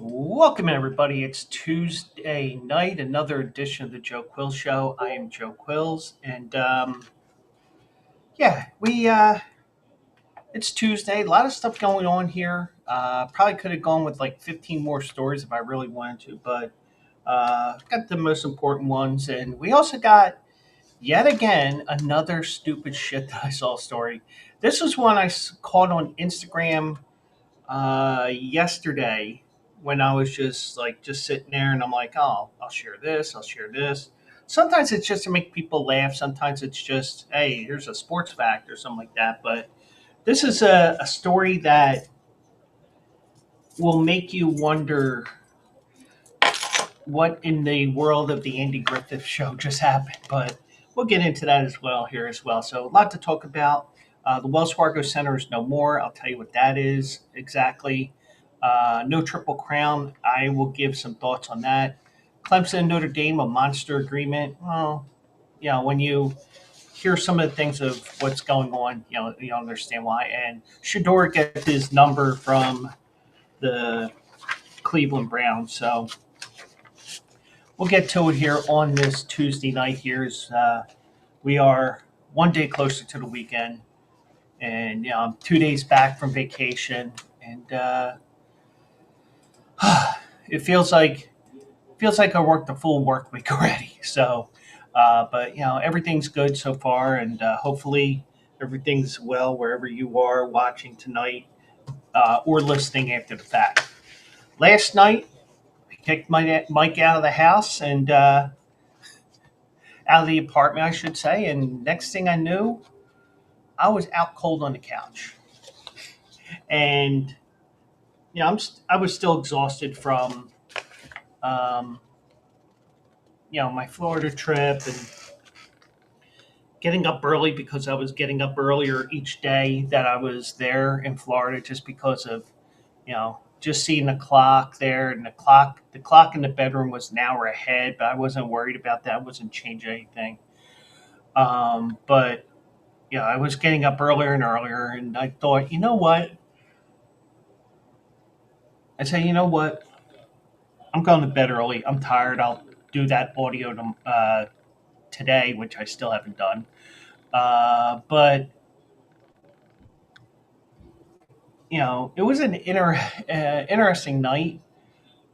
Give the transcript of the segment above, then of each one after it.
Welcome, everybody. It's Tuesday night, another edition of the Joe Quills Show. I am Joe Quills, and yeah, it's Tuesday. A lot of stuff going on here. Probably could have gone with like 15 more stories if I really wanted to, but got the most important ones, and we also got yet again another stupid shit that I saw story. This was one caught on Instagram yesterday when I was just sitting there and I'm like, oh, I'll share this, I'll share this. Sometimes it's just to make people laugh. Sometimes it's just, hey, here's a sports fact or something like that. But this is a story that will make you wonder what in the world of the Andy Griffith show just happened. But we'll get into that as well here as well. So a lot to talk about. The Wells Fargo Center is no more. I'll tell you what that is exactly. No Triple Crown. I will give some thoughts on that. Clemson Notre Dame, a monster agreement. Well, when you hear some of the things of what's going on, you understand why. And Shadeur gets his number from the Cleveland Browns. So we'll get to it here on this Tuesday night. We are one day closer to the weekend, and I'm 2 days back from vacation, and it feels like I worked a full work week already. So, but everything's good so far, and hopefully everything's well wherever you are watching tonight or listening after the fact. Last night, I kicked my Mike out of the house and out of the apartment, I should say. And next thing I knew, I was out cold on the couch, and I was still exhausted from um, my Florida trip and getting up early because I was getting up earlier each day that I was there in Florida just because of just seeing the clock there, and the clock in the bedroom was an hour ahead, but I wasn't worried about that. I wasn't changing anything. But I was getting up earlier and earlier, and I thought, you know what? I said, you know what? I'm going to bed early. I'm tired. I'll do that audio today, which I still haven't done. But it was an interesting night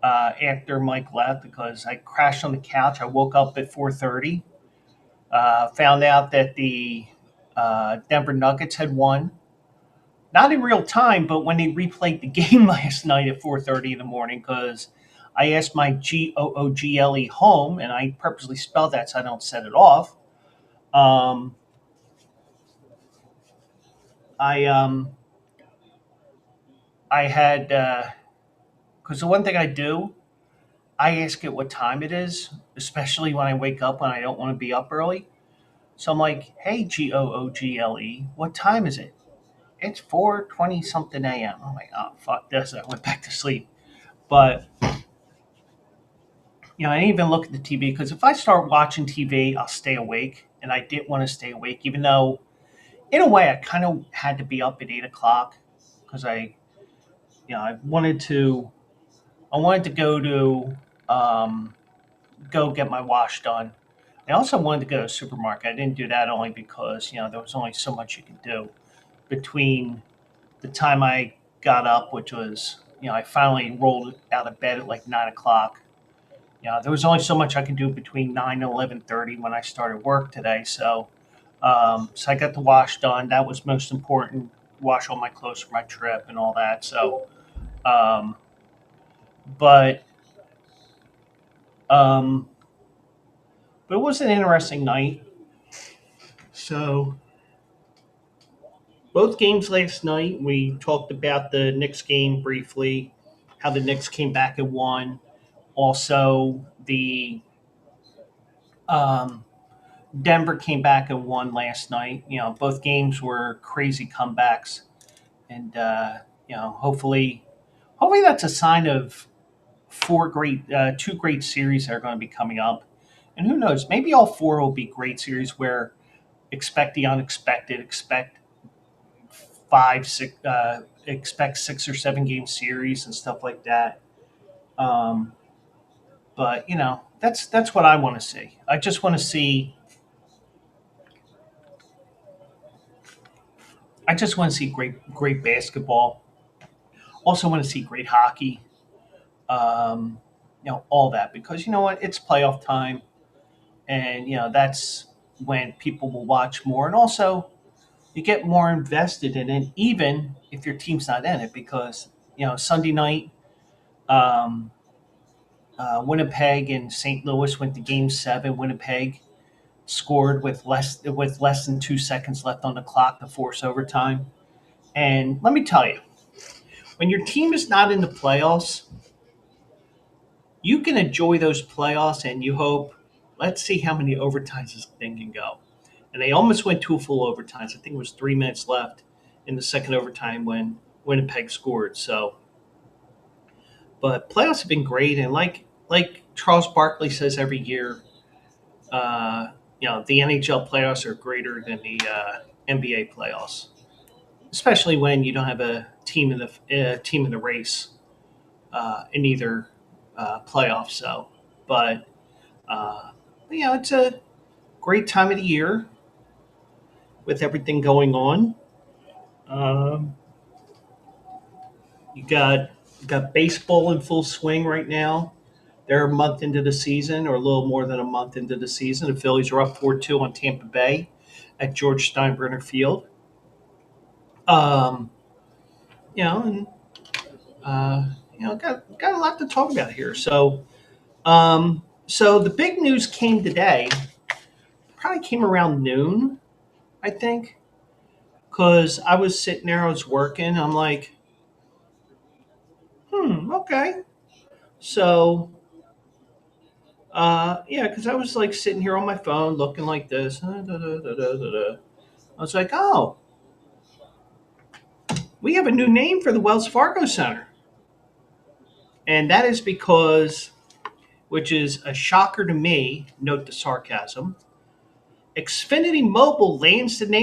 after Mike left because I crashed on the couch. I woke up at 4:30. Found out that the Denver Nuggets had won. Not in real time, but when they replayed the game last night at 4:30 in the morning, because I asked my Google home, and I purposely spelled that so I don't set it off. Um, I I had because the one thing I do, I ask it what time it is, especially when I wake up when I don't want to be up early. So I'm like, "Hey, Google, what time is it?" It's 4:20 something a.m. I'm like, "Oh fuck this!" I went back to sleep. But I didn't even look at the TV because if I start watching TV, I'll stay awake, and I didn't want to stay awake, even though in a way I kind of had to be up at 8 o'clock because I wanted to go get my wash done. I also wanted to go to the supermarket. I didn't do that only because there was only so much you could do between the time I got up, which was I finally rolled out of bed at like 9 o'clock. There was only so much I could do between 9 and 11:30 when I started work today. So I got the wash done. That was most important. Wash all my clothes for my trip and all that. Um, but um, but it was an interesting night. So both games last night, we talked about the Knicks game briefly, how the Knicks came back and won. Also, the um, Denver came back and won last night. Both games were crazy comebacks, and hopefully that's a sign of two great series that are going to be coming up. And who knows? Maybe all four will be great series where expect the unexpected, expect 6 or 7 game series and stuff like that. Um, but that's what I want to see. I just want to see. I just want to see great basketball. Also want to see great hockey. Um, all that because you know what? It's playoff time, and that's when people will watch more, and also you get more invested in it, even if your team's not in it, because Sunday night, um, Winnipeg and St. Louis went to Game 7. Winnipeg scored with less than 2 seconds left on the clock to force overtime. And let me tell you, when your team is not in the playoffs, you can enjoy those playoffs, and you hope. Let's see how many overtimes this thing can go. And they almost went two full overtimes. I think it was 3 minutes left in the second overtime when Winnipeg scored. So, but playoffs have been great, and like Charles Barkley says every year, uh, the NHL playoffs are greater than the NBA playoffs, especially when you don't have a team in the race in either playoff. So, but uh, it's a great time of the year with everything going on. Um, you got baseball in full swing right now. They're a month into the season, or a little more than a month into the season. The Phillies are up 4-2 on Tampa Bay at George Steinbrenner Field. Um, and got a lot to talk about here. So the big news came today. Probably came around noon, I think, because I was sitting there, I was working. I'm like, okay. So, yeah, because I was like sitting here on my phone looking like this. I was like, oh, we have a new name for the Wells Fargo Center. And that is because, which is a shocker to me, note the sarcasm, Xfinity Mobile lands to the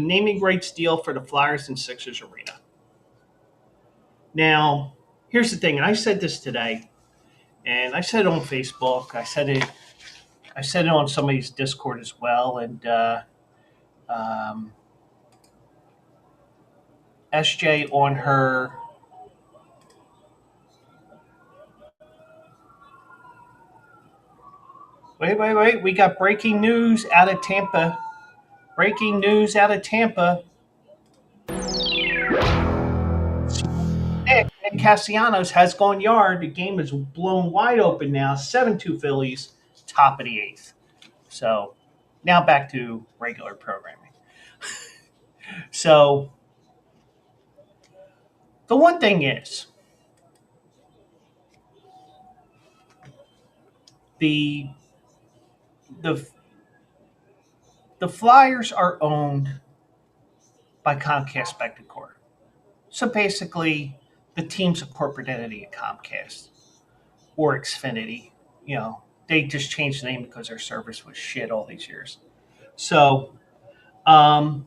naming rights deal for the Flyers and Sixers arena. Now, here's the thing, and I said this today, and I said it on Facebook. I said it on somebody's Discord as well, and um, SJ on her. Wait. We got breaking news out of Tampa. Breaking news out of Tampa. Nick Castellanos has gone yard. The game is blown wide open now. 7-2 Phillies, top of the eighth. So now back to regular programming. So the one thing is the the the Flyers are owned by Comcast Spectacor. So basically, the team's a corporate entity at Comcast or Xfinity. They just changed the name because their service was shit all these years. So, um,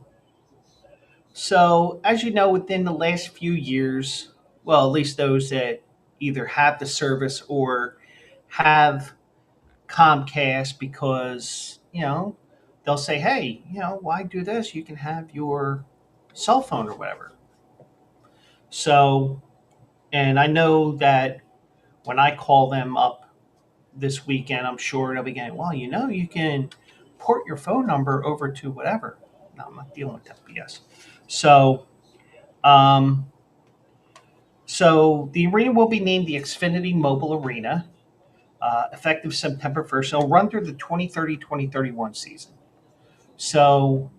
so as you know, within the last few years, well, at least those that either have the service or have Comcast, because they'll say, hey, why do this? You can have your cell phone or whatever. So, and I know that when I call them up this weekend, I'm sure they'll be going, well, you can port your phone number over to whatever. No, I'm not dealing with that BS. So, um, so the arena will be named the Xfinity Mobile Arena, effective September 1st. It'll run through the 2030-2031 season. So,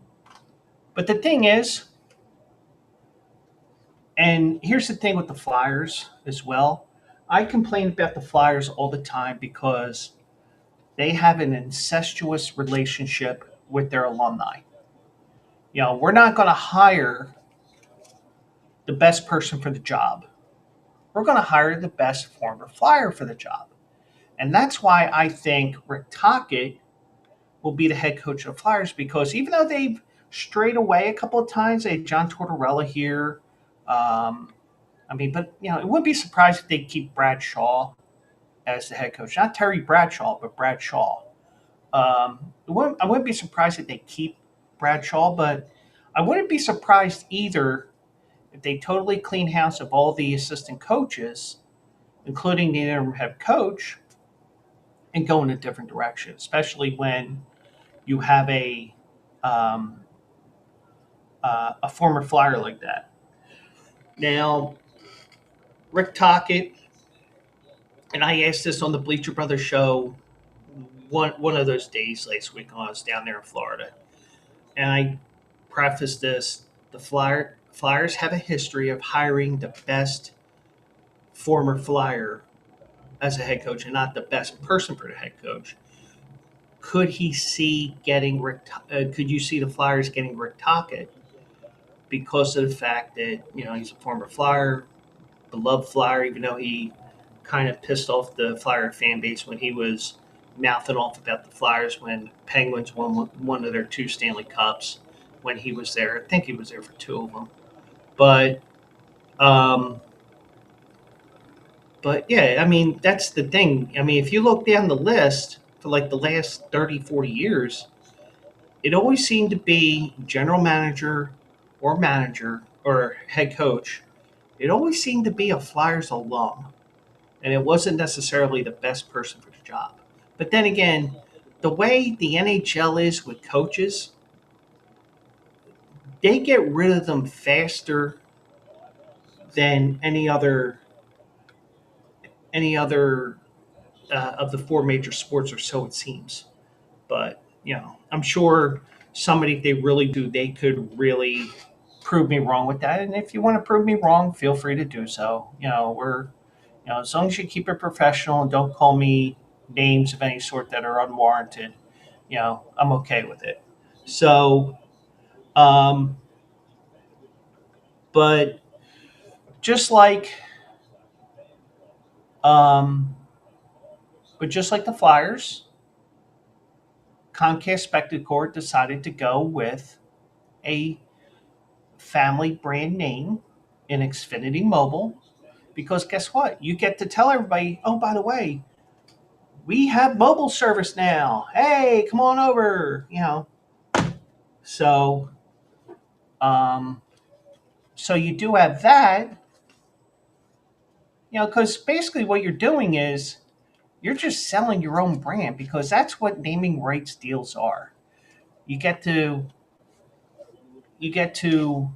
but the thing is, and here's the thing with the Flyers as well. I complain about the Flyers all the time because they have an incestuous relationship with their alumni. We're not going to hire the best person for the job. We're going to hire the best former Flyer for the job. And that's why I think Rick Tocchet will be the head coach of the Flyers, because even though they've strayed away a couple of times, they had John Tortorella here. Um, I mean, but it wouldn't be surprised if they keep Brad Shaw as the head coach, not Terry Bradshaw, but Brad Shaw. I wouldn't be surprised if they keep Bradshaw, but I wouldn't be surprised either if they totally clean house of all the assistant coaches, including the interim head coach, and go in a different direction, especially when you have um, a former Flyer like that. Now, Rick Tockett, and I asked this on the Bleacher Brothers show one of those days last week when I was down there in Florida, and I prefaced this: the Flyers have a history of hiring the best former Flyer as a head coach, and not the best person for the head coach. Could he see getting Rick? Could you see the Flyers getting Rick Tockett because of the fact that he's a former Flyer, beloved Flyer, even though he kind of pissed off the Flyer fan base when he was mouthing off about the Flyers when Penguins won one of their two Stanley Cups when he was there. I think he was there for two of them. But um, but yeah, I mean that's the thing. I mean, if you look down the list for like the last 30, 40 years, it always seemed to be general manager or head coach. It always seemed to be a Flyers alum, and it wasn't necessarily the best person for the job. But then again, the way the NHL is with coaches, they get rid of them faster than any other of the four major sports, or so it seems. But I'm sure somebody, if they really do, they could really prove me wrong with that. And if you want to prove me wrong, feel free to do so. As long as you keep it professional and don't call me names of any sort that are unwarranted, I'm okay with it. So, um, but just like, um, the Flyers, Comcast Spectacor decided to go with a family brand name in Xfinity Mobile because guess what? You get to tell everybody, oh, by the way, we have mobile service now. Hey, come on over. So, um, so you do have that, because basically what you're doing is you're just selling your own brand because that's what naming rights deals are. You get to, you get to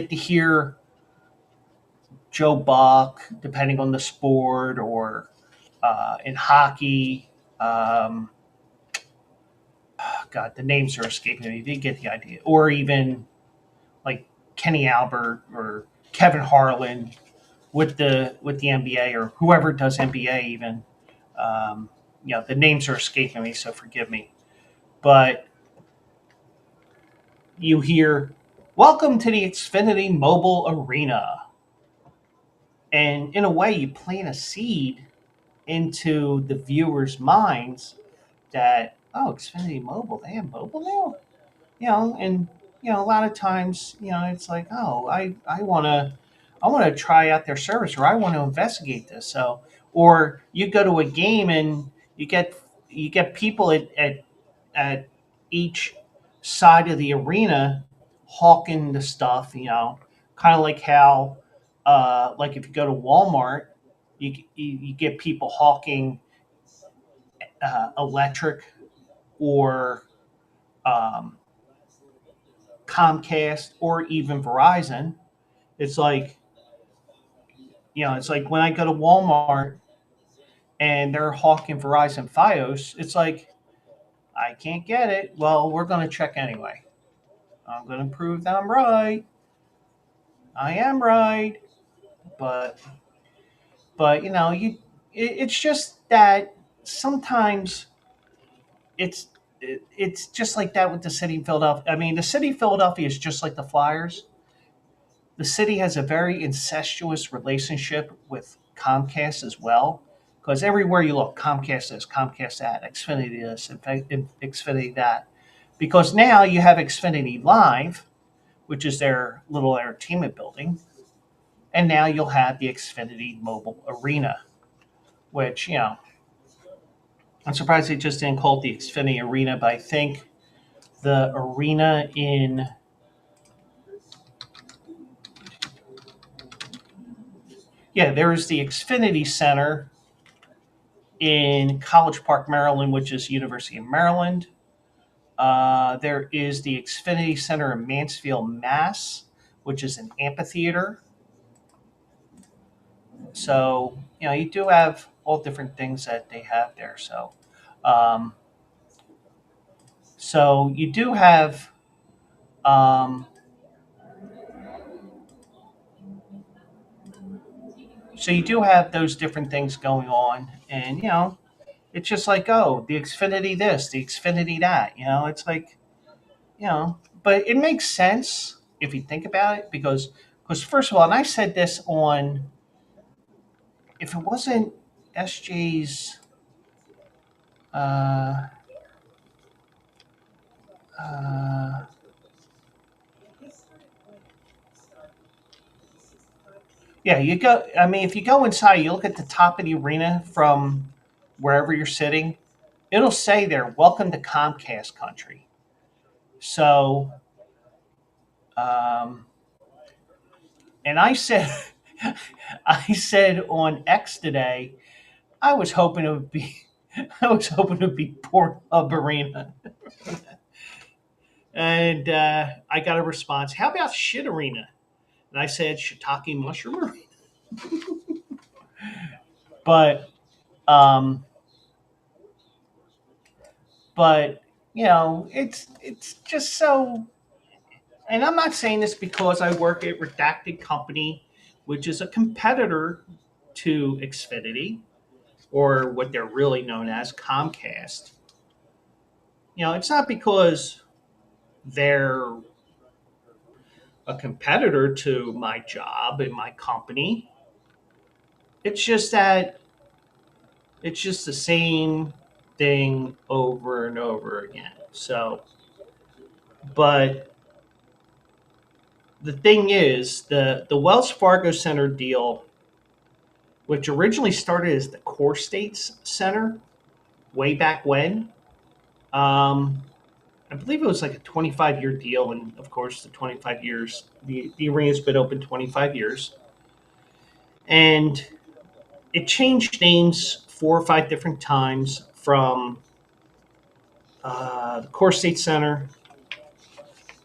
hear Joe Buck, depending on the sport, or in hockey. Um, God, the names are escaping me. You get the idea. Or even like Kenny Albert or Kevin Harlan with the NBA, or whoever does NBA even. Um, the names are escaping me, so forgive me. But you hear, "Welcome to the Xfinity Mobile Arena," and in a way, you plant a seed into the viewers' minds that, oh, Xfinity Mobile, they have mobile now, and a lot of times, it's like, oh, I want to try out their service, or I want to investigate this. So, or you go to a game and you get people at each side of the arena hawking the stuff, kind of like how, like if you go to Walmart, you get people hawking electric, or um, Comcast, or even Verizon. It's like, it's like when I go to Walmart and they're hawking Verizon Fios, it's like, I can't get it. Well, we're going to check anyway. I'm going to prove that I'm right. I am right. But, it's just that sometimes it's, it's just like that with the city of Philadelphia. I mean, the city of Philadelphia is just like the Flyers. The city has a very incestuous relationship with Comcast as well, because everywhere you look, Comcast this, Comcast that, Xfinity this, Xfinity that. Because now you have Xfinity Live, which is their little entertainment building, And now you'll have the Xfinity Mobile Arena, which, I'm surprised they just didn't call it the Xfinity Arena, but I think the arena in, yeah, there's the Xfinity Center in College Park, Maryland, which is University of Maryland. There is the Xfinity Center in Mansfield, Mass, which is an amphitheater. So, you do have all different things that they have there. Um, so you do have, um, those different things going on, and it's just like, oh, the Xfinity this, the Xfinity that. It's like, but it makes sense if you think about it, because first of all, and I said this on, if it wasn't SJ's, uh, uh, yeah, you go. I mean, if you go inside, you look at the top of the arena from wherever you're sitting. It'll say there, "Welcome to Comcast Country." So, um, and I said, I said on X today, I was hoping it would be, I was hoping it would be Pornhub Arena, and I got a response. How about Shit Arena? And I said Shiitake Mushroom Arena, but um, but it's just so. And I'm not saying this because I work at Redacted Company, which is a competitor to Xfinity, or what they're really known as, Comcast. It's not because they're a competitor to my job and my company. It's just that it's just the same thing over and over again. So, but the thing is, the Wells Fargo Center deal, which originally started as the Core States Center way back when, um, I believe it was like a 25-year deal, and of course, the 25 years, the arena's been open 25 years, and it changed names 4 or 5 different times from the Core State Center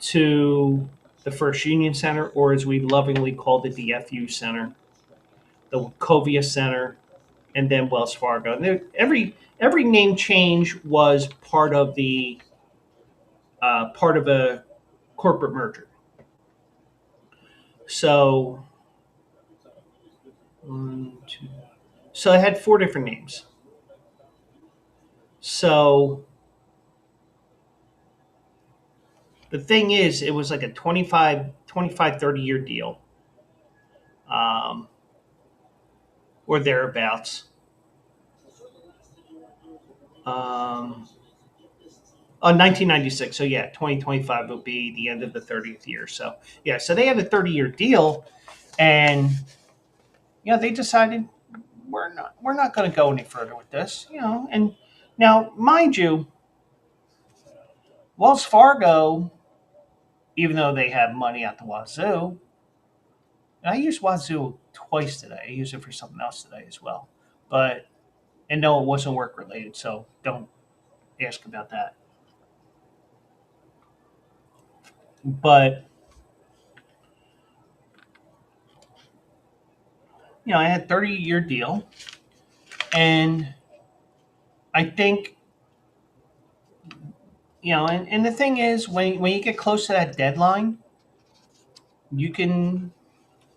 to the First Union Center, or as we lovingly called it, the FU Center, the Wachovia Center, and then Wells Fargo. And every name change was part of a corporate merger. So, one, two, so it had 4 different names. So the thing is, it was like a 30 year deal, um, or thereabouts. Um, 1996. So yeah, 2025 will be the end of the 30th year. So yeah, so they had a 30-year deal, and they decided we're not going to go any further with this. And now, mind you, Wells Fargo, even though they have money at the wazoo, and I used wazoo twice today. I used it for something else today as well, but and no, it wasn't work related, so don't ask about that. But I had 30-year deal, and I think and the thing is, when you get close to that deadline, you can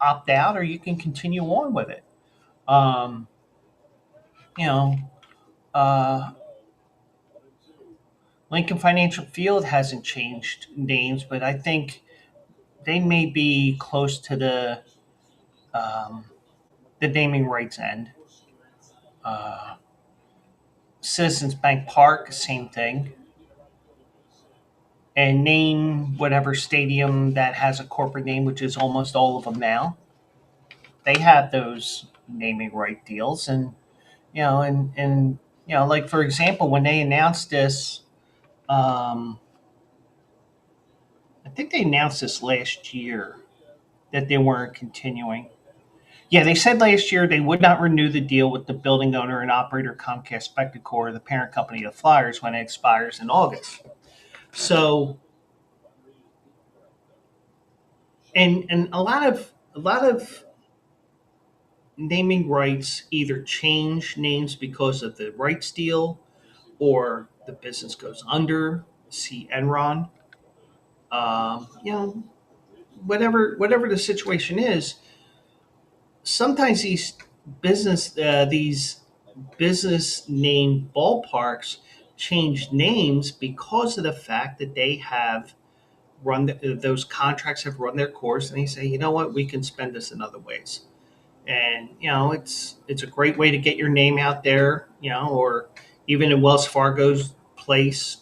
opt out or you can continue on with it. Um, you know, uh, Lincoln Financial Field hasn't changed names, but I think they may be close to um, the naming rights end. Uh, Citizens Bank Park, same thing. And name whatever stadium that has a corporate name, which is almost all of them now. they have those naming right deals, and and like for example, when they announced this, um, I think they announced this last year that they weren't continuing. Yeah, they said last year they would not renew the deal with the building owner and operator Comcast Spectacor, the parent company of Flyers, when it expires in August. So, and a lot of naming rights either change names because of the rights deal or the business goes under. See Enron. Whatever the situation is, sometimes these business name ballparks change names because of the fact that they have those contracts have run their course, and they say, you know what, we can spend this in other ways. And it's a great way to get your name out there, or even in Wells Fargo's place,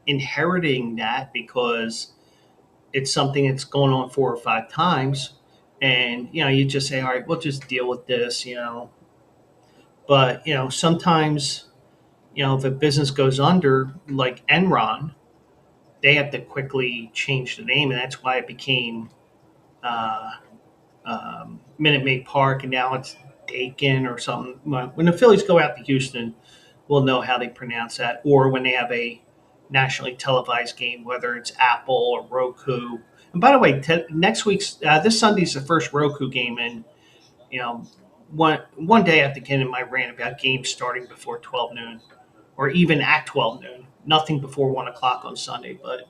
inheriting that because it's something that's going on 4 or 5 times, and you just say, all right, we'll just deal with this, but sometimes if a business goes under, like Enron, they have to quickly change the name, and that's why it became uh, Minute Maid Park, and now it's Dakin or something. When the Phillies go out to Houston, we'll know how they pronounce that. Or when they have a nationally televised game, whether it's Apple or Roku. And by the way, next week's this Sunday's the first Roku game, and you know, one day I have to get in my rant about games starting before 12 noon, or even at 12 noon. Nothing before 1 o'clock on Sunday, but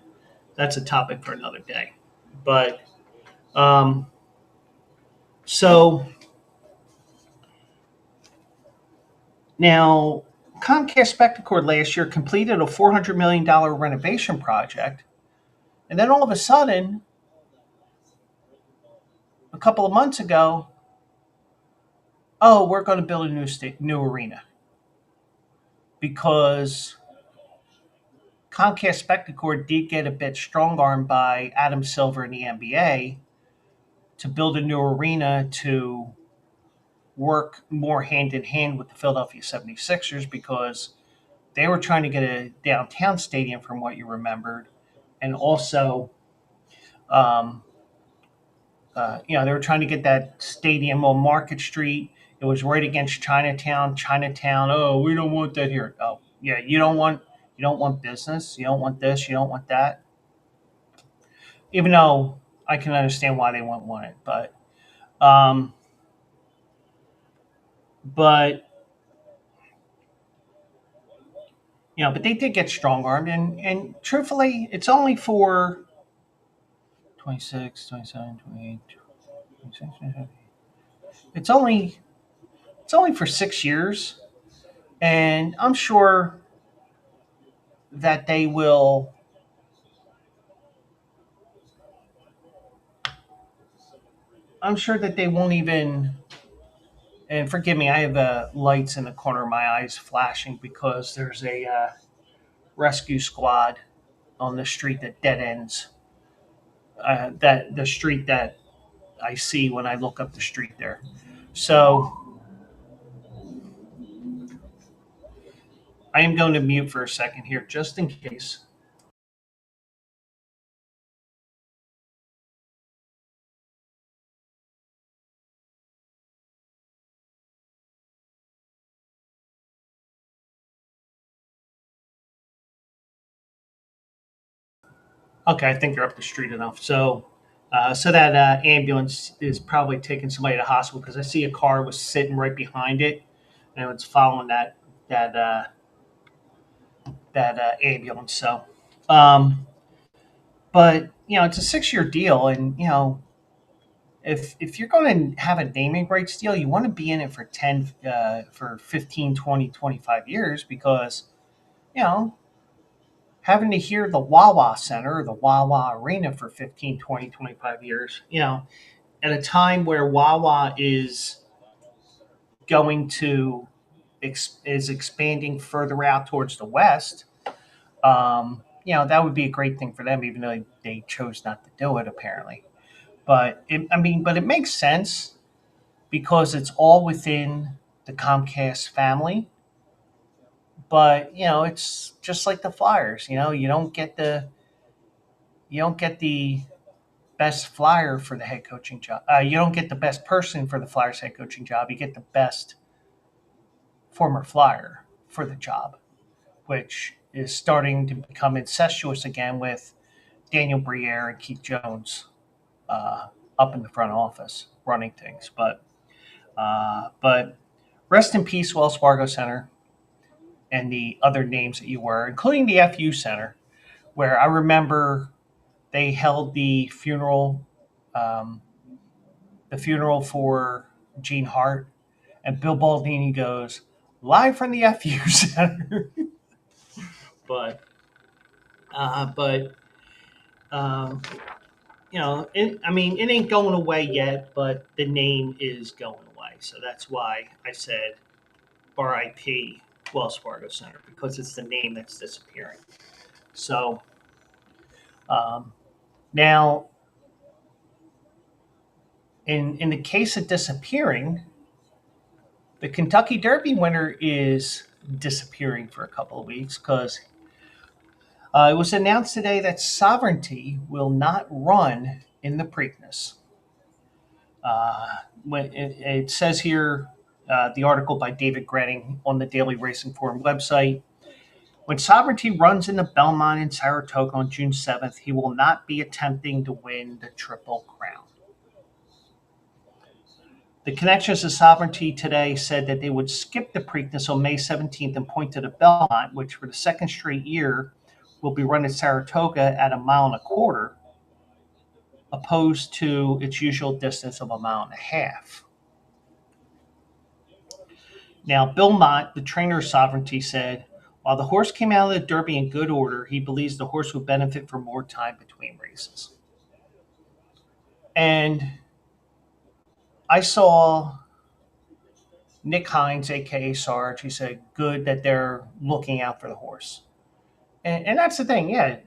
that's a topic for another day. But um, so now, Comcast Spectacor last year completed a $400 million renovation project, and then all of a sudden, a couple of months ago, oh, we're going to build a new arena because Comcast Spectacor did get a bit strong armed by Adam Silver in the NBA to build a new arena to work more hand in hand with the Philadelphia 76ers because they were trying to get a downtown stadium, from what you remembered, and also um, they were trying to get that stadium on Market Street. It was right against Chinatown. Chinatown. Oh, we don't want that here. Oh, yeah. You don't want business. You don't want this. You don't want that. Even though I can understand why they wouldn't want it, um, but but they did get strong armed, and truthfully, it's only for 26, 27, 28, 26, 27. It's only it's only for 6 years, and that they will I'm sure that they won't even. And forgive me, I have lights in the corner of my eyes flashing because there's a rescue squad on the street that dead ends. That the street that I see when I look up the street there. So I am going to mute for a second here, just in case. Okay, I think they're up the street enough. So that ambulance is probably taking somebody to the hospital because I see a car was sitting right behind it, and it's following that uh, that ambulance. Um, but it's a 6 year deal, and if you're going to have a naming rights deal, you want to be in it for 15, 20, 25 years because you know having to hear the Wawa Center or the Wawa Arena for 15, 20, 25 years, at a time where Wawa is going to is expanding further out towards the west. That would be a great thing for them, even though they chose not to do it apparently. But it makes sense because it's all within the Comcast family. But it's just like the Flyers. You don't get the best flyer for the head coaching job. You don't get the best person for the Flyers head coaching job. You get the best former Flyer for the job, which is starting to become incestuous again with Daniel Briere and Keith Jones uh, up in the front office running things. But rest in peace, Wells Fargo Center, and the other names that you were, including the FU Center, where I remember they held um, the funeral for Gene Hart, and Bill Baldini goes live from the FU Center. but um, I mean, it ain't going away yet, but the name is going away. So that's why I said R.I.P. Wells Fargo Center, because it's the name that's disappearing. So um, now, in the case of disappearing, the Kentucky Derby winner is disappearing for a couple of weeks because it was announced today that Sovereignty will not run in the Preakness. Uh, when it says here, the article by David Gretting on the Daily Racing Forum website, when Sovereignty runs in the Belmont in Saratoga on June 7th, he will not be attempting to win the Triple Crown. The Connections to Sovereignty today said that they would skip the Preakness on May 17th and point to the Belmont, which for the second straight year will be run at Saratoga at 1.25 miles, opposed to its usual distance of 1.5 miles. Now, Bill Mott, the trainer of Sovereignty, said, while the horse came out of the Derby in good order, he believes the horse would benefit from more time between races. And I saw Nick Hines, aka Sarge. He said, good that they're looking out for the horse. And that's the thing, yeah.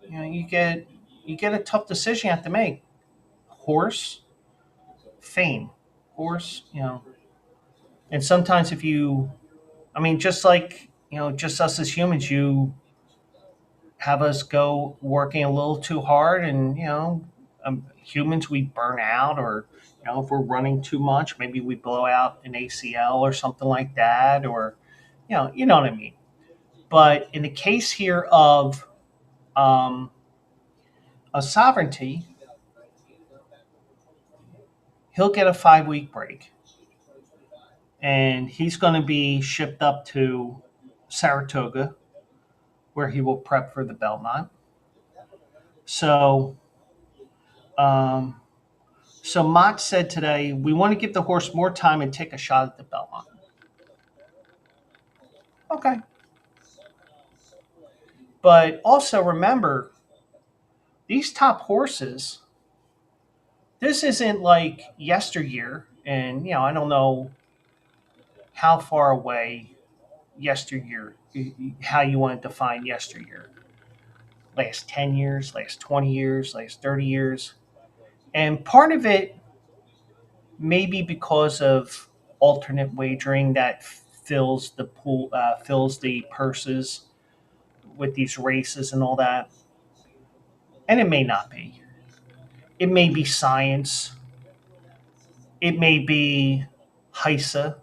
You get a tough decision you have to make. Horse, fame. Horse, and sometimes if you I mean, just like, just us as humans, you have us go working a little too hard, and humans, we burn out, or if we're running too much, maybe we blow out an ACL or something like that, or you know what I mean. But in the case here of um, a Sovereignty, he'll get a 5-week break, and he's going to be shipped up to Saratoga, where he will prep for the Belmont. So um, So Mott said today, we want to give the horse more time and take a shot at the Belmont. Okay. But also remember, these top horses, this isn't like yesteryear. And, I don't know how far away yesteryear, how you want to define yesteryear. Last 10 years, last 20 years, last 30 years. And part of it may be because of alternate wagering that fills the pool, fills the purses with these races and all that. And it may not be. It may be science. It may be HISA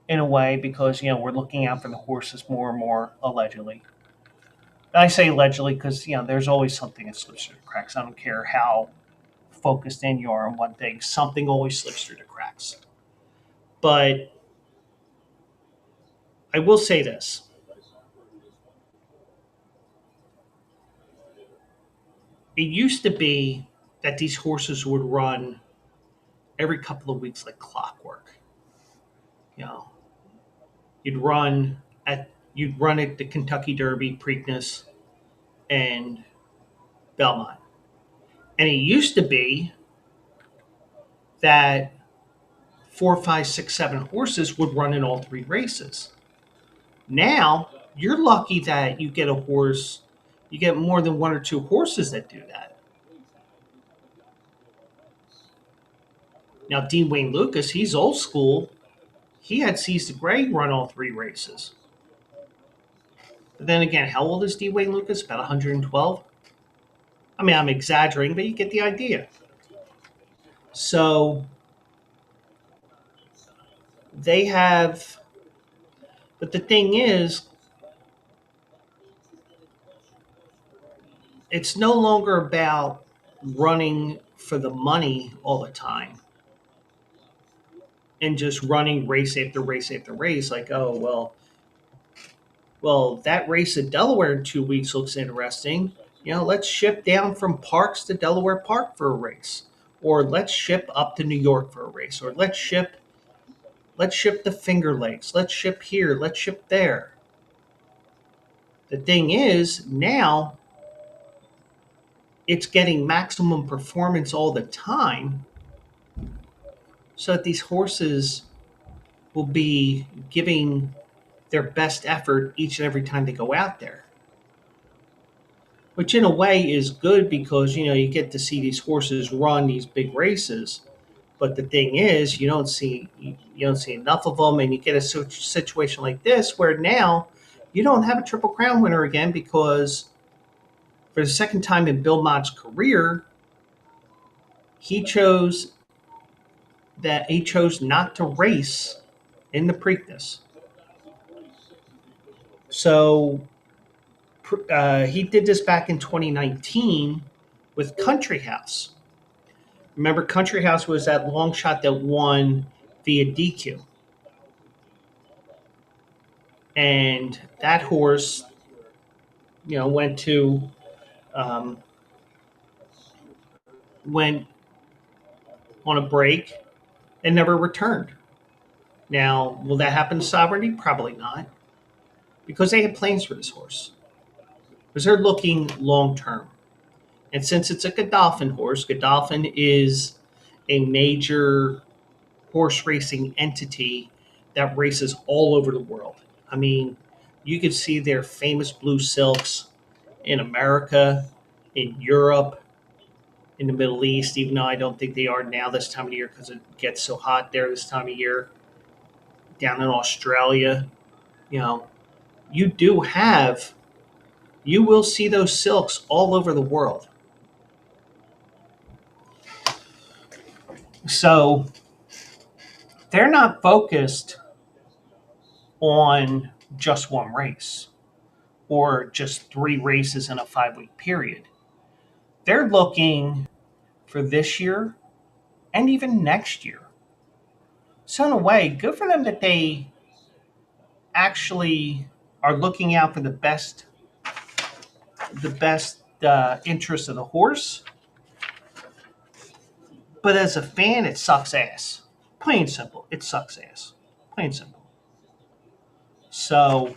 in a way, because we're looking out for the horses more and more, allegedly. And I say allegedly because there's always something that slips through the cracks. I don't care how focused in you are on one thing, something always slips through the cracks. But I will say this. It used to be that these horses would run every couple of weeks like clockwork. You know, you'd run at the Kentucky Derby, Preakness, and Belmont. And it used to be that 4, 5, 6, 7 horses would run in all 3 races. Now you're lucky that you get a horse, you get more than 1 or 2 horses that do that. Now, Dean Wayne Lucas, he's old school. He had C's to Gray run all three races. But then again, how old is Dean Wayne Lucas? About 112? I mean, I'm exaggerating, but you get the idea. So they have, but the thing is, it's no longer about running for the money all the time and just running race after race after race. Like, oh, well, that race at Delaware in 2 weeks looks interesting. Let's ship down from Parks to Delaware Park for a race, or let's ship up to New York for a race, or let's ship the Finger Lakes, let's ship here, let's ship there. The thing is, now it's getting maximum performance all the time, so that these horses will be giving their best effort each and every time they go out there. Which in a way is good because you get to see these horses run these big races. But the thing is, you don't see enough of them, and you get a situation like this where now you don't have a Triple Crown winner again because for the second time in Bill Mott's career, he chose not to race in the Preakness. So he did this back in 2019 with Country House. Remember, Country House was that long shot that won via DQ. And that horse, um, went on a break and never returned. Now, will that happen to Sovereignty? Probably not, because they had plans for this horse. Because they're looking long term. And since it's a Godolphin horse, Godolphin is a major horse racing entity that races all over the world. I mean, you could see their famous blue silks in America, in Europe, in the Middle East, even though I don't think they are now this time of year because it gets so hot there this time of year. Down in Australia, you know, you do have, you will see those silks all over the world. So they're not focused on just one race or just 3 races in a 5-week period. They're looking for this year and even next year. So in a way, good for them that they actually are looking out for the best interest of the horse. But as a fan, it sucks ass. Plain and simple, it sucks ass. Plain and simple. So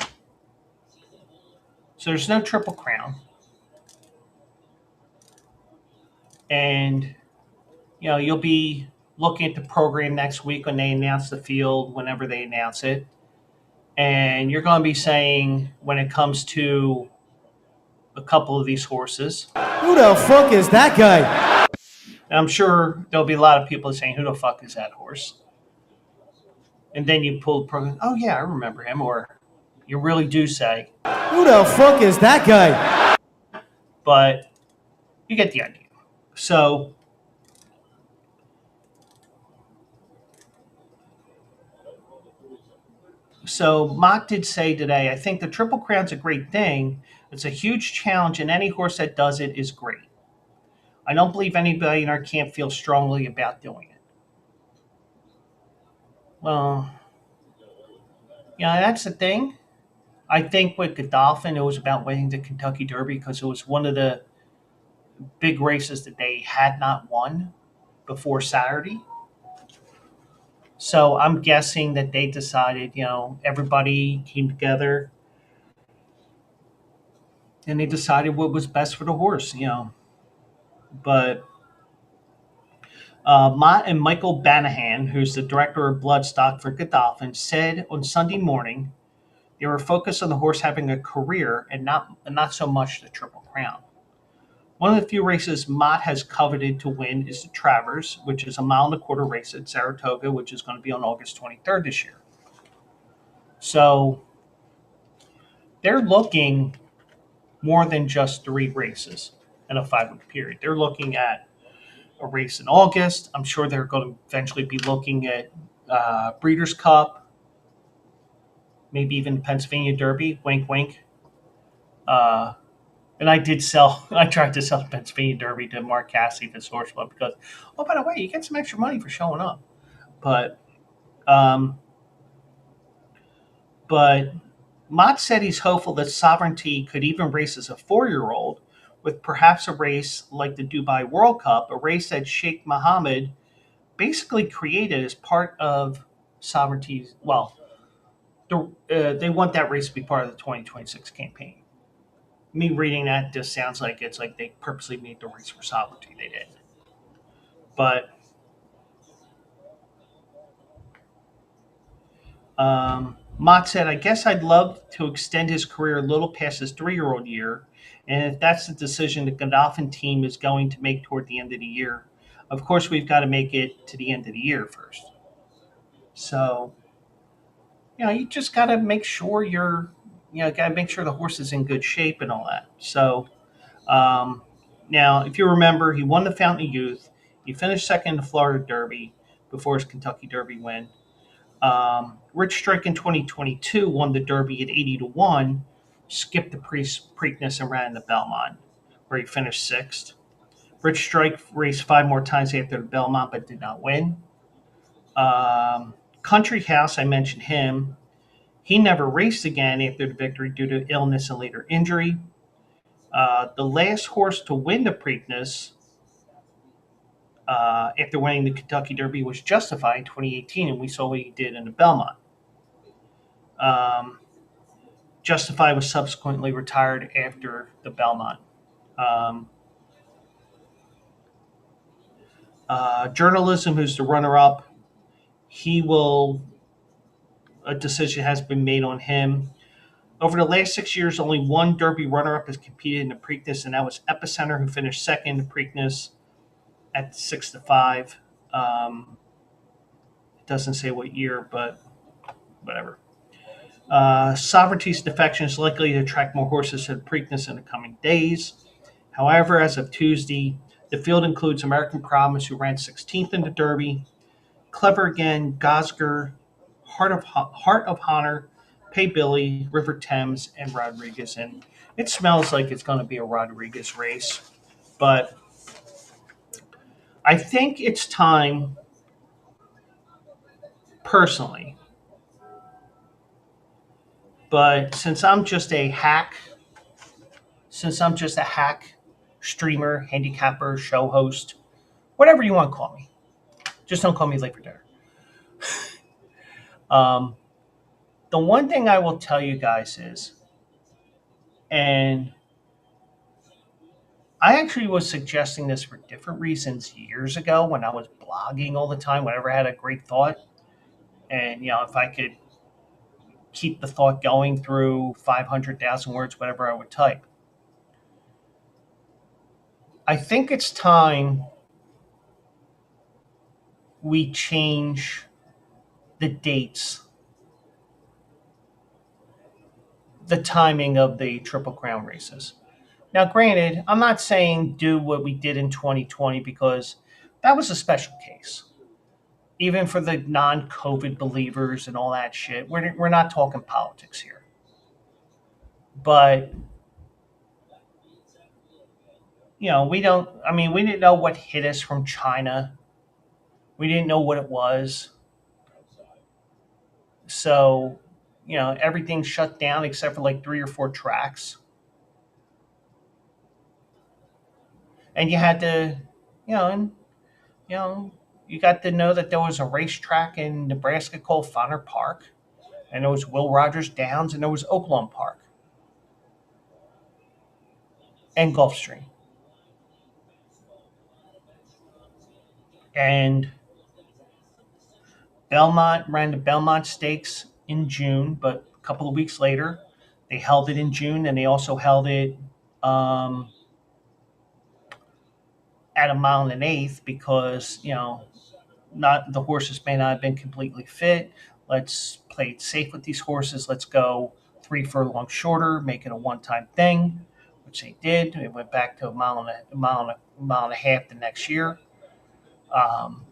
there's no Triple Crown, and you'll be looking at the program next week when they announce the field, whenever they announce it, and you're going to be saying when it comes to a couple of these horses, who the fuck is that guy? And I'm sure there'll be a lot of people saying, who the fuck is that horse? And then you pull the program, oh yeah, I remember him, or you really do say, who the fuck is that guy? But you get the idea. So Mock did say today, I think the Triple Crown's a great thing. It's a huge challenge, and any horse that does it is great. I don't believe anybody in our camp feels strongly about doing it. Well, that's the thing. I think with Godolphin, it was about winning the Kentucky Derby because it was one of the big races that they had not won before Saturday. So I'm guessing that they decided, everybody came together and they decided what was best for the horse, But Michael Banahan, who's the director of Bloodstock for Godolphin, said on Sunday morning they were focused on the horse having a career and not so much the Triple Crown. One of the few races Mott has coveted to win is the Travers, which is a mile and a quarter race at Saratoga, which is going to be on August 23rd this year. So they're looking more than just 3 races in a 5 week period. They're looking at a race in August. I'm sure they're going to eventually be looking at Breeders' Cup, maybe even Pennsylvania Derby. Wink, wink. Uh, and I tried to sell the Pennsylvania Derby to Mark Cassidy, the source club, because, oh, by the way, you get some extra money for showing up. But, um, but Mott said he's hopeful that Sovereignty could even race as a 4-year-old, with perhaps a race like the Dubai World Cup, a race that Sheikh Mohammed basically created as part of Sovereignty's. Well, they want that race to be part of the 2026 campaign. Me reading that just sounds like it's like they purposely made the race for Sovereignty. They did, but Mott said, "I guess I'd love to extend his career a little past his 3-year-old year, and if that's the decision the Godolphin team is going to make toward the end of the year, of course we've got to make it to the end of the year first. So, you just got to make sure got to make sure the horse is in good shape and all that. So, um, now, if you remember, he won the Fountain of Youth. He finished second in the Florida Derby before his Kentucky Derby win. Rich Strike in 2022 won the Derby at 80-1, skipped the Preakness and ran the Belmont, where he finished sixth. Rich Strike raced 5 more times after the Belmont, but did not win. Country House, I mentioned him. He never raced again after the victory due to illness and later injury. The last horse to win the Preakness after winning the Kentucky Derby was Justify in 2018, and we saw what he did in the Belmont. Justify was subsequently retired after the Belmont. Journalism, who's the runner-up, a decision has been made on him. Over the last 6 years, only one Derby runner-up has competed in the Preakness, and that was Epicenter, who finished second in the Preakness at 6-5. It doesn't say what year, but whatever. Sovereignty's defection is likely to attract more horses to the Preakness in the coming days. However, as of Tuesday, the field includes American Promise, who ran 16th in the Derby, Clever Again, Gosger, Heart of Honor, Pay Billy, River Thames, and Rodriguez. And it smells like it's going to be a Rodriguez race. But I think it's time, personally, but since I'm just a hack streamer, handicapper, show host, whatever you want to call me, just don't call me late for dinner. The one thing I will tell you guys is, and I actually was suggesting this for different reasons years ago when I was blogging all the time, whenever I had a great thought. And, if I could keep the thought going through 500,000 words, whatever I would type. I think it's time we change the dates, the timing of the Triple Crown races. Now, granted, I'm not saying do what we did in 2020 because that was a special case. Even for the non-COVID believers and all that shit, we're not talking politics here. But, we didn't know what hit us from China. We didn't know what it was. So, everything shut down except for like 3 or 4 tracks. And you had to, you got to know that there was a racetrack in Nebraska called Fonner Park, and there was Will Rogers Downs, and there was Oaklawn Park, and Gulfstream. And Belmont ran the Belmont Stakes in June, but a couple of weeks later, they held it in June, and they also held it at a mile and an eighth because not the horses may not have been completely fit. Let's play it safe with these horses. Let's go 3 furlongs shorter, make it a one-time thing, which they did. It went back to a mile and a half the next year. Um,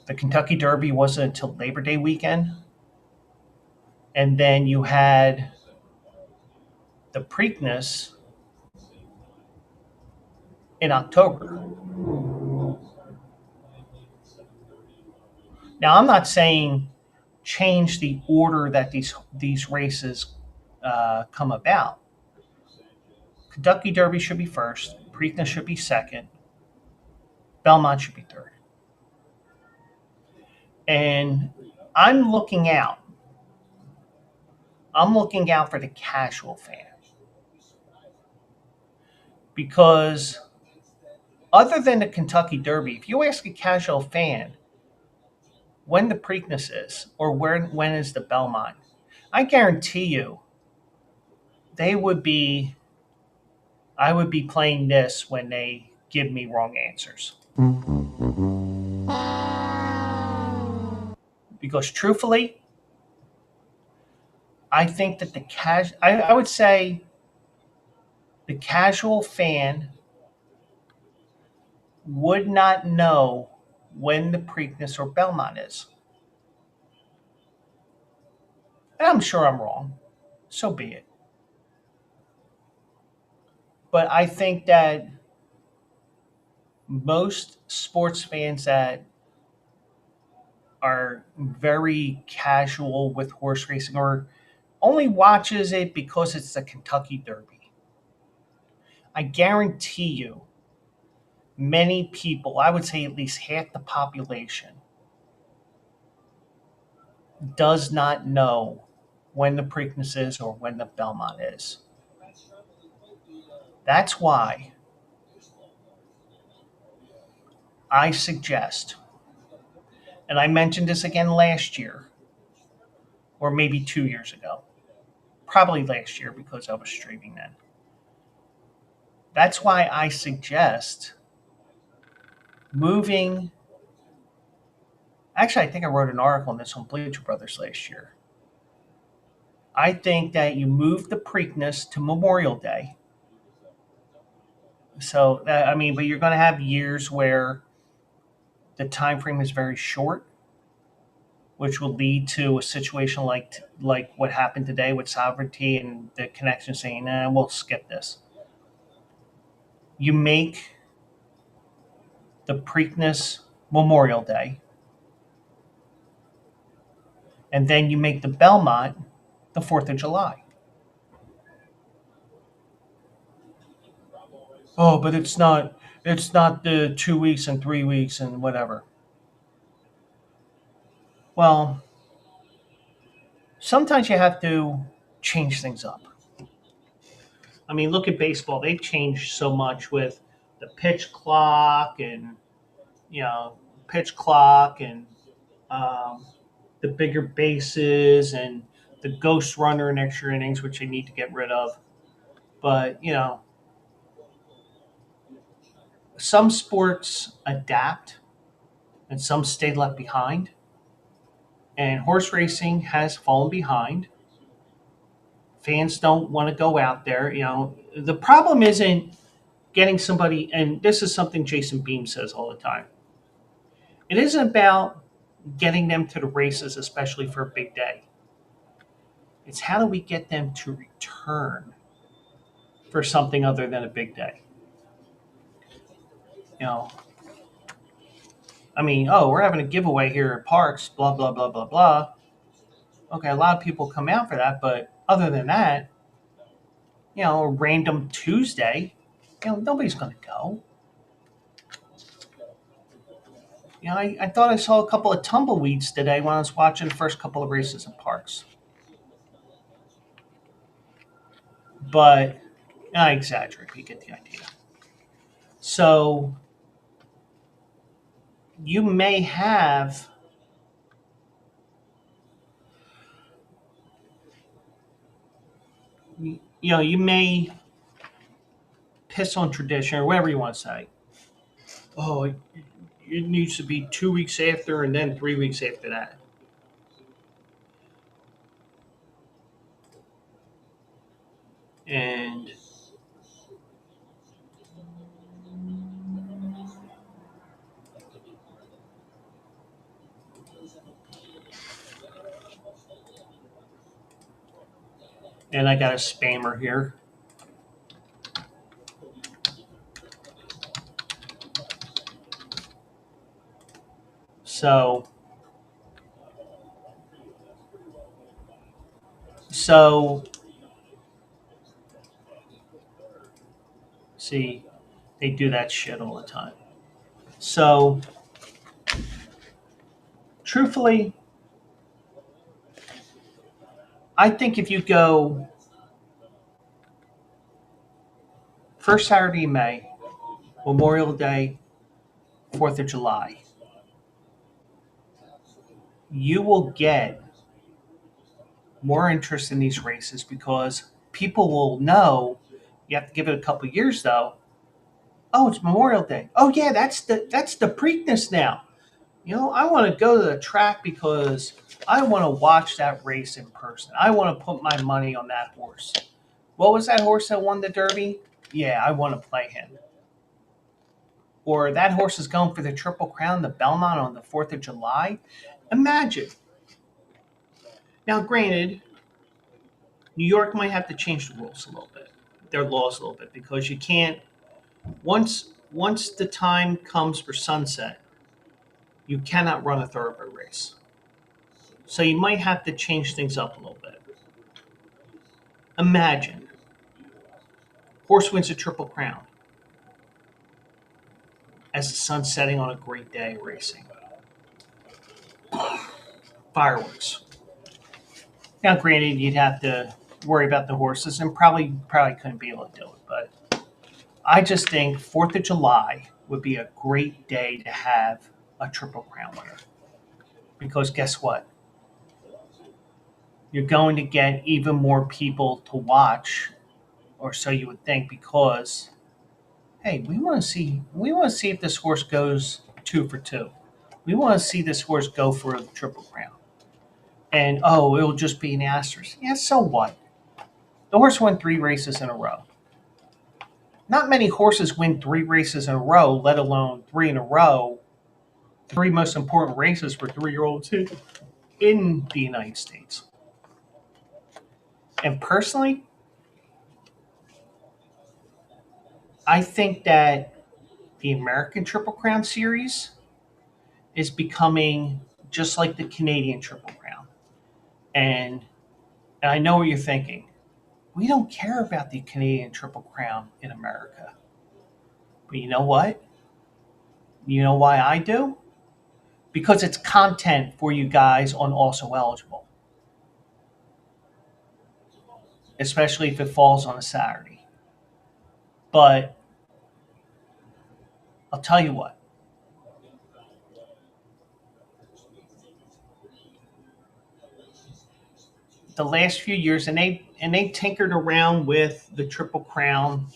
the Kentucky Derby wasn't until Labor Day weekend, and then you had the Preakness in October. Now, I'm not saying change the order that these races come about. Kentucky Derby should be first. Preakness should be second. Belmont should be third. And I'm looking out. I'm looking out for the casual fan because other than the Kentucky Derby, if you ask a casual fan when the Preakness is or when is the Belmont, I guarantee you they would be I would be playing this when they give me wrong answers. Because truthfully, I think that I would say the casual fan would not know when the Preakness or Belmont is. And I'm sure I'm wrong. So be it. But I think that most sports fans that are very casual with horse racing or only watches it because it's the Kentucky Derby. I guarantee you, many people, I would say at least half the population, does not know when the Preakness is or when the Belmont is. That's why I suggest, and I mentioned this again last year, or maybe 2 years ago, probably last year because I was streaming then. That's why I suggest moving. Actually, I think I wrote an article on this on Bleacher Brothers last year. I think that you move the Preakness to Memorial Day. So, but you're going to have years where the time frame is very short, which will lead to a situation like what happened today with Sovereignty and the connection saying, we'll skip this. You make the Preakness Memorial Day, and then you make the Belmont the 4th of July. Oh, but it's not the 2 weeks and 3 weeks and whatever. Well, sometimes you have to change things up. I mean, look at baseball. They've changed so much with the pitch clock and you know pitch clock and um, the bigger bases and the ghost runner in extra innings, which they need to get rid of. But some sports adapt and some stay left behind. And horse racing has fallen behind. Fans don't want to go out there. The problem isn't getting somebody, and this is something Jason Beam says all the time. It isn't about getting them to the races, especially for a big day. It's how do we get them to return for something other than a big day? You know, we're having a giveaway here at Parks, blah, blah, blah, blah, blah. Okay, a lot of people come out for that, but other than that, a random Tuesday, nobody's going to go. I thought I saw a couple of tumbleweeds today when I was watching the first couple of races in Parks. But I exaggerate, you get the idea. So you may have you may piss on tradition or whatever you want to say. Oh, it needs to be 2 weeks after and then 3 weeks after that. And I got a spammer here. So, so see, they do that shit all the time. So, truthfully, I think if you go first Saturday in May, Memorial Day, 4th of July, you will get more interest in these races because people will know. You have to give it a couple of years though. Oh, it's Memorial Day. Oh yeah, that's the Preakness now. I want to go to the track because I want to watch that race in person. I want to put my money on that horse. What was that horse that won the Derby? Yeah, I want to play him. Or that horse is going for the Triple Crown, the Belmont on the 4th of July. Imagine. Now, granted, New York might have to change the rules a little bit, their laws a little bit, because you can't once the time comes for sunset, you cannot run a thoroughbred race. So you might have to change things up a little bit. Imagine horse wins a Triple Crown as the sun's setting on a great day racing. Fireworks. Now, granted, you'd have to worry about the horses and probably couldn't be able to do it, but I just think 4th of July would be a great day to have a Triple Crown winner. Because guess what? You're going to get even more people to watch, or so you would think, because hey, we want to see if this horse goes 2 for 2. We want to see this horse go for the Triple Crown. And oh, it'll just be an asterisk. Yeah, so what? The horse won 3 races in a row. Not many horses win 3 races in a row, let alone 3 in a row. 3 most important races for 3-year-olds in the United States. And personally, I think that the American Triple Crown series is becoming just like the Canadian Triple Crown. And, and I know what you're thinking. We don't care about the Canadian Triple Crown in America. But you know what? You know why I do? Because it's content for you guys on Also Eligible, especially if it falls on a Saturday. But I'll tell you what, the last few years, and they tinkered around with the Triple Crown,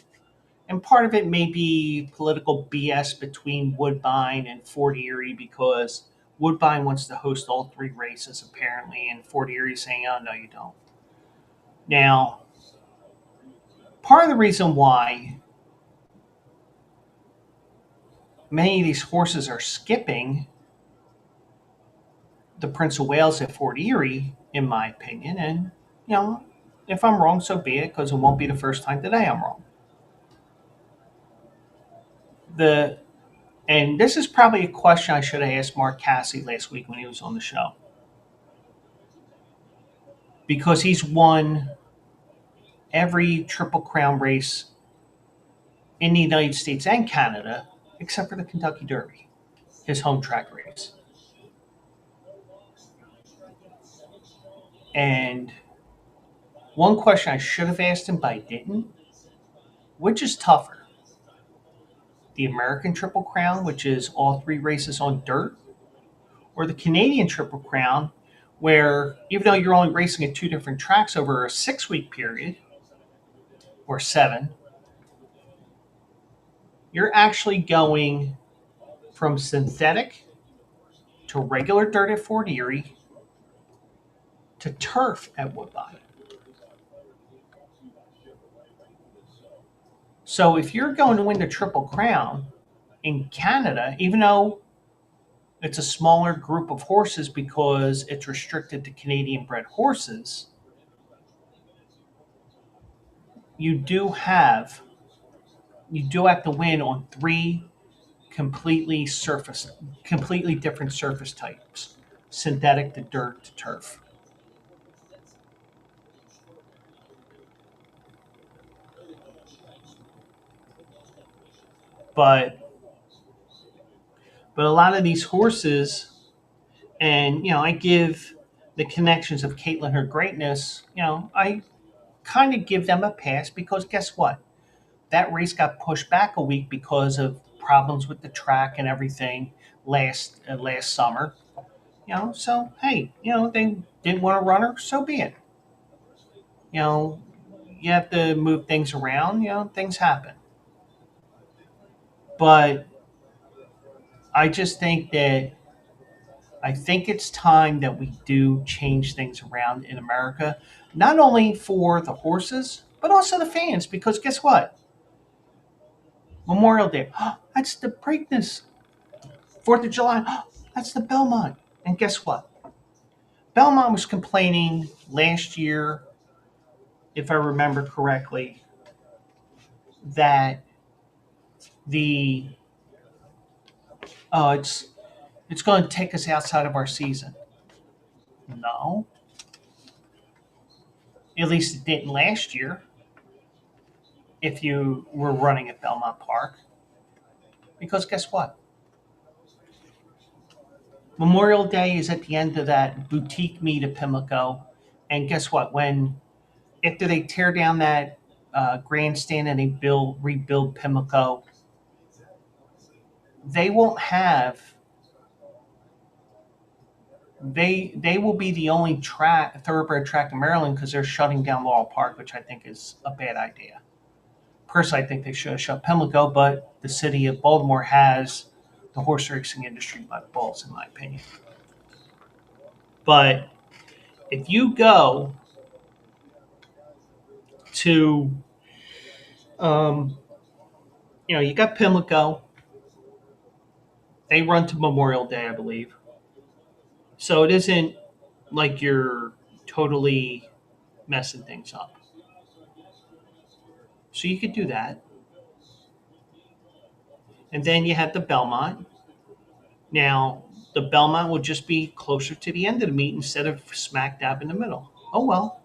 and part of it may be political BS between Woodbine and Fort Erie because Woodbine wants to host all 3 races apparently, and Fort Erie saying, "Oh no, you don't." Now, part of the reason why many of these horses are skipping the Prince of Wales at Fort Erie, in my opinion, and you know, if I'm wrong, so be it, because it won't be the first time today I'm wrong. The and this is probably a question I should have asked Mark Cassie last week when he was on the show, because he's won every Triple Crown race in the United States and Canada, except for the Kentucky Derby, his home track race. And one question I should have asked him, but I didn't: which is tougher, the American Triple Crown, which is all 3 races on dirt, or the Canadian Triple Crown, where even though you're only racing at 2 different tracks over a 6-week period or 7, you're actually going from synthetic to regular dirt at Fort Erie to turf at Woodbine. So if you're going to win the Triple Crown in Canada, even though it's a smaller group of horses because it's restricted to Canadian bred horses, you do have you do have to win on three completely different surface types: synthetic to dirt to turf. But a lot of these horses, and I give the connections of Caitlin her greatness. I kind of give them a pass because guess what? That race got pushed back a week because of problems with the track and everything last summer. So hey, they didn't want to run her, so be it. You know, you have to move things around. Things happen. But I just think that I think it's time that we do change things around in America, not only for the horses but also the fans. Because guess what? Memorial Day, that's the Preakness. 4th of July, that's the Belmont. And guess what? Belmont was complaining last year, if I remember correctly, that the it's going to take us outside of our season. No, at least it didn't last year. If you were running at Belmont Park, because guess what? Memorial Day is at the end of that boutique meet at Pimlico, and guess what? When after they tear down that grandstand and they rebuild Pimlico, they won't have they will be the only thoroughbred track in Maryland because they're shutting down Laurel Park, which I think is a bad idea. Personally, I think they should have shut Pimlico, but the city of Baltimore has the horse racing industry by the balls, in my opinion. But if you go to, um, you got Pimlico, they run to Memorial Day, I believe. So it isn't like you're totally messing things up. So you could do that. And then you have the Belmont. Now, the Belmont will just be closer to the end of the meet instead of smack dab in the middle. Oh well.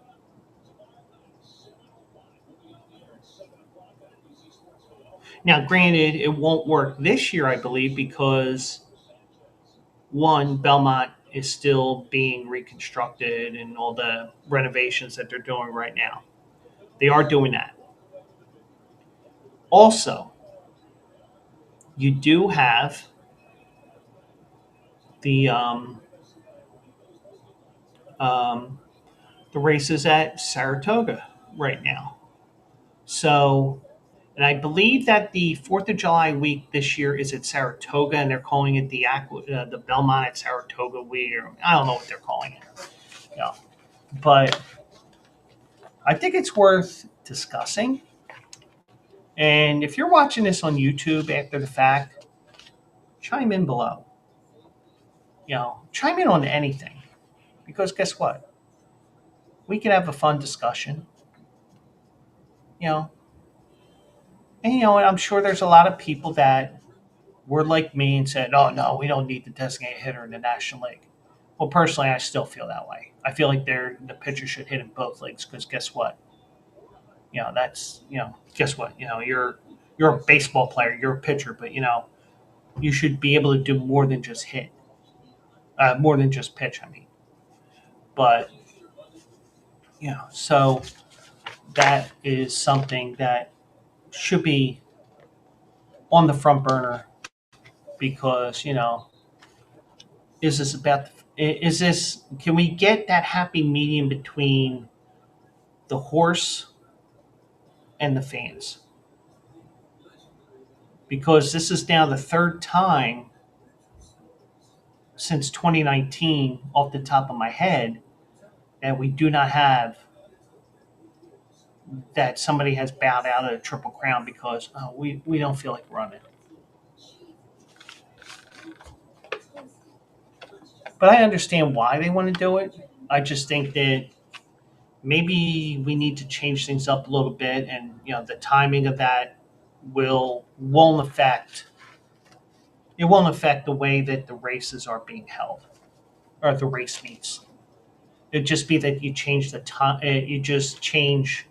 Now, granted, it won't work this year, I believe, because one, Belmont is still being reconstructed and all the renovations that they're doing right now. They are doing that. Also, you do have the um, the races at Saratoga right now. So, and I believe that the 4th of July week this year is at Saratoga, and they're calling it the Belmont at Saratoga week. Or I don't know what they're calling it. Yeah, but I think it's worth discussing. And if you're watching this on YouTube after the fact, chime in below. Chime in on anything, because guess what? We can have a fun discussion. You know, and I'm sure there's a lot of people that were like me and said, "Oh no, we don't need the designated hitter in the National League." Well, personally, I still feel that way. I feel like the pitcher should hit in both leagues because guess what? Guess what? You're a baseball player, you're a pitcher, but you should be able to do more than just hit, more than just pitch. I mean, but so that is something that should be on the front burner because is this about is this can we get that happy medium between the horse and the fans, because this is now the third time since 2019 off the top of my head that we do not have that somebody has bowed out at a Triple Crown because we don't feel like running. But I understand why they want to do it. I just think that maybe we need to change things up a little bit, and the timing of that won't affect the way that the races are being held or the race meets. It'd just be that you change the time. You just change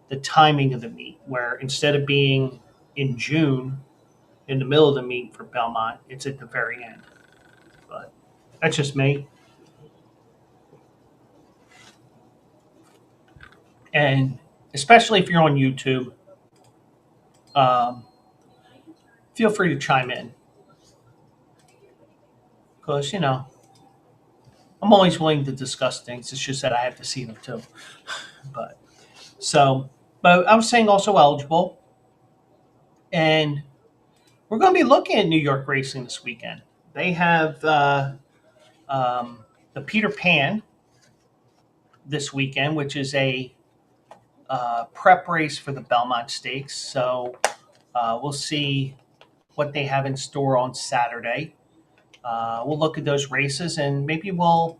the timing of the meet, where instead of being in June in the middle of the meet for Belmont, it's at the very end. But that's just me. And especially if you're on YouTube, um, feel free to chime in because I'm always willing to discuss things. It's just that I have to see them too. But so, but I'm saying also eligible, and we're going to be looking at New York racing this weekend. They have um, the Peter Pan this weekend, which is a prep race for the Belmont Stakes. So we'll see what they have in store on Saturday. We'll look at those races and maybe we'll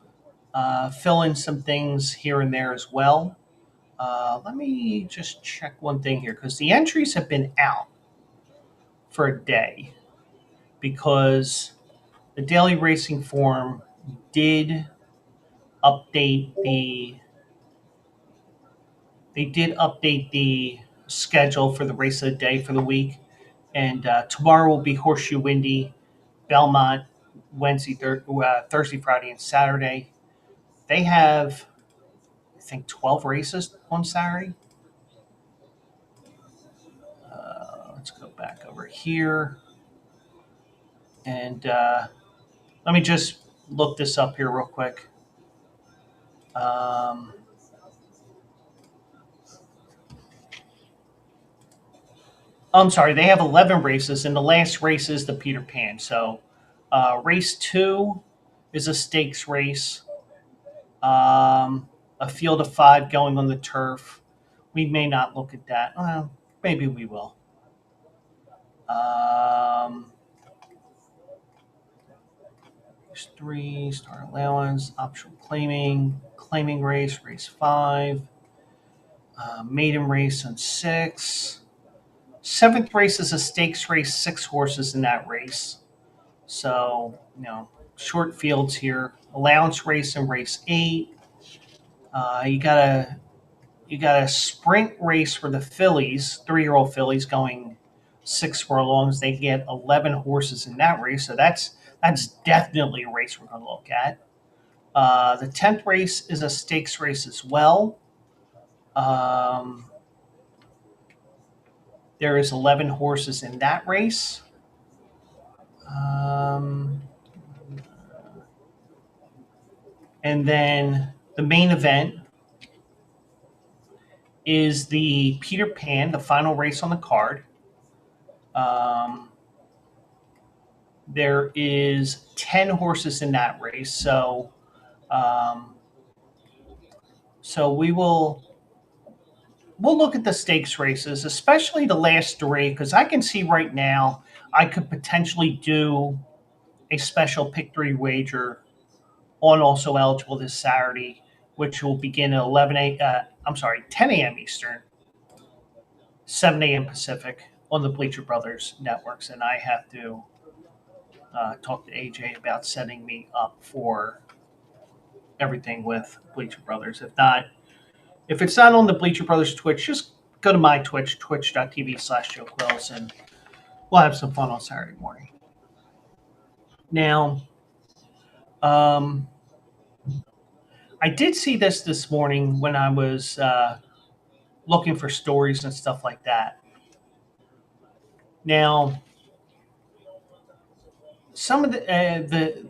fill in some things here and there as well. Let me just check one thing here because the entries have been out for a day because the Daily Racing Form did update the schedule for the race of the day for the week, and tomorrow will be Horseshoe Windy, Belmont, Thursday, Friday, and Saturday. They have, I think, 12 races on Saturday. Let's go back over here. And let me just look this up here real quick. I'm sorry, they have 11 races, and the last race is the Peter Pan. So race 2 is a stakes race. A field of 5 going on the turf. We may not look at that. Well, maybe we will. Race 3, star allowance, optional claiming race 5, maiden race on 6. 7th race is a stakes race, 6 horses in that race. So, short fields here. Allowance race in race 8. You got a sprint race for the fillies, 3-year-old fillies going 6 furlongs. They get 11 horses in that race, so that's definitely a race we're going to look at. The 10th race is a stakes race as well. There is 11 horses in that race. And then the main event is the Peter Pan, the final race on the card. There is 10 horses in that race, so we'll look at the stakes races, especially the last 3, because I can see right now I could potentially do a special pick 3 wager on also eligible this Saturday, which will begin at 10 a.m. Eastern, 7 a.m. Pacific on the Bleacher Brothers networks, and I have to talk to AJ about setting me up for everything with Bleacher Brothers. If it's not on the Bleacher Brothers Twitch, just go to my Twitch, twitch.tv/Joe Quills, and we'll have some fun on Saturday morning. Now, I did see this morning when I was looking for stories and stuff like that. Now, some of the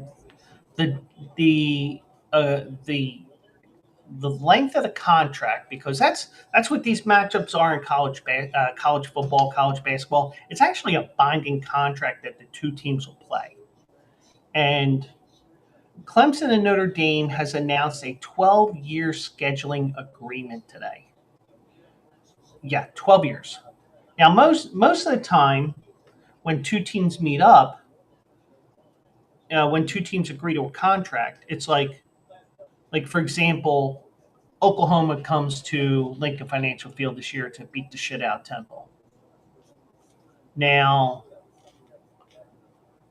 length of the contract, because that's what these matchups are in college football, college basketball. It's actually a binding contract that the two teams will play, and Clemson and Notre Dame has announced a 12-year scheduling agreement today. Yeah, 12 years. Now, most of the time, when two teams meet up, when two teams agree to a contract, it's like for example, Oklahoma comes to Lincoln Financial Field this year to beat the shit out of Temple. Now,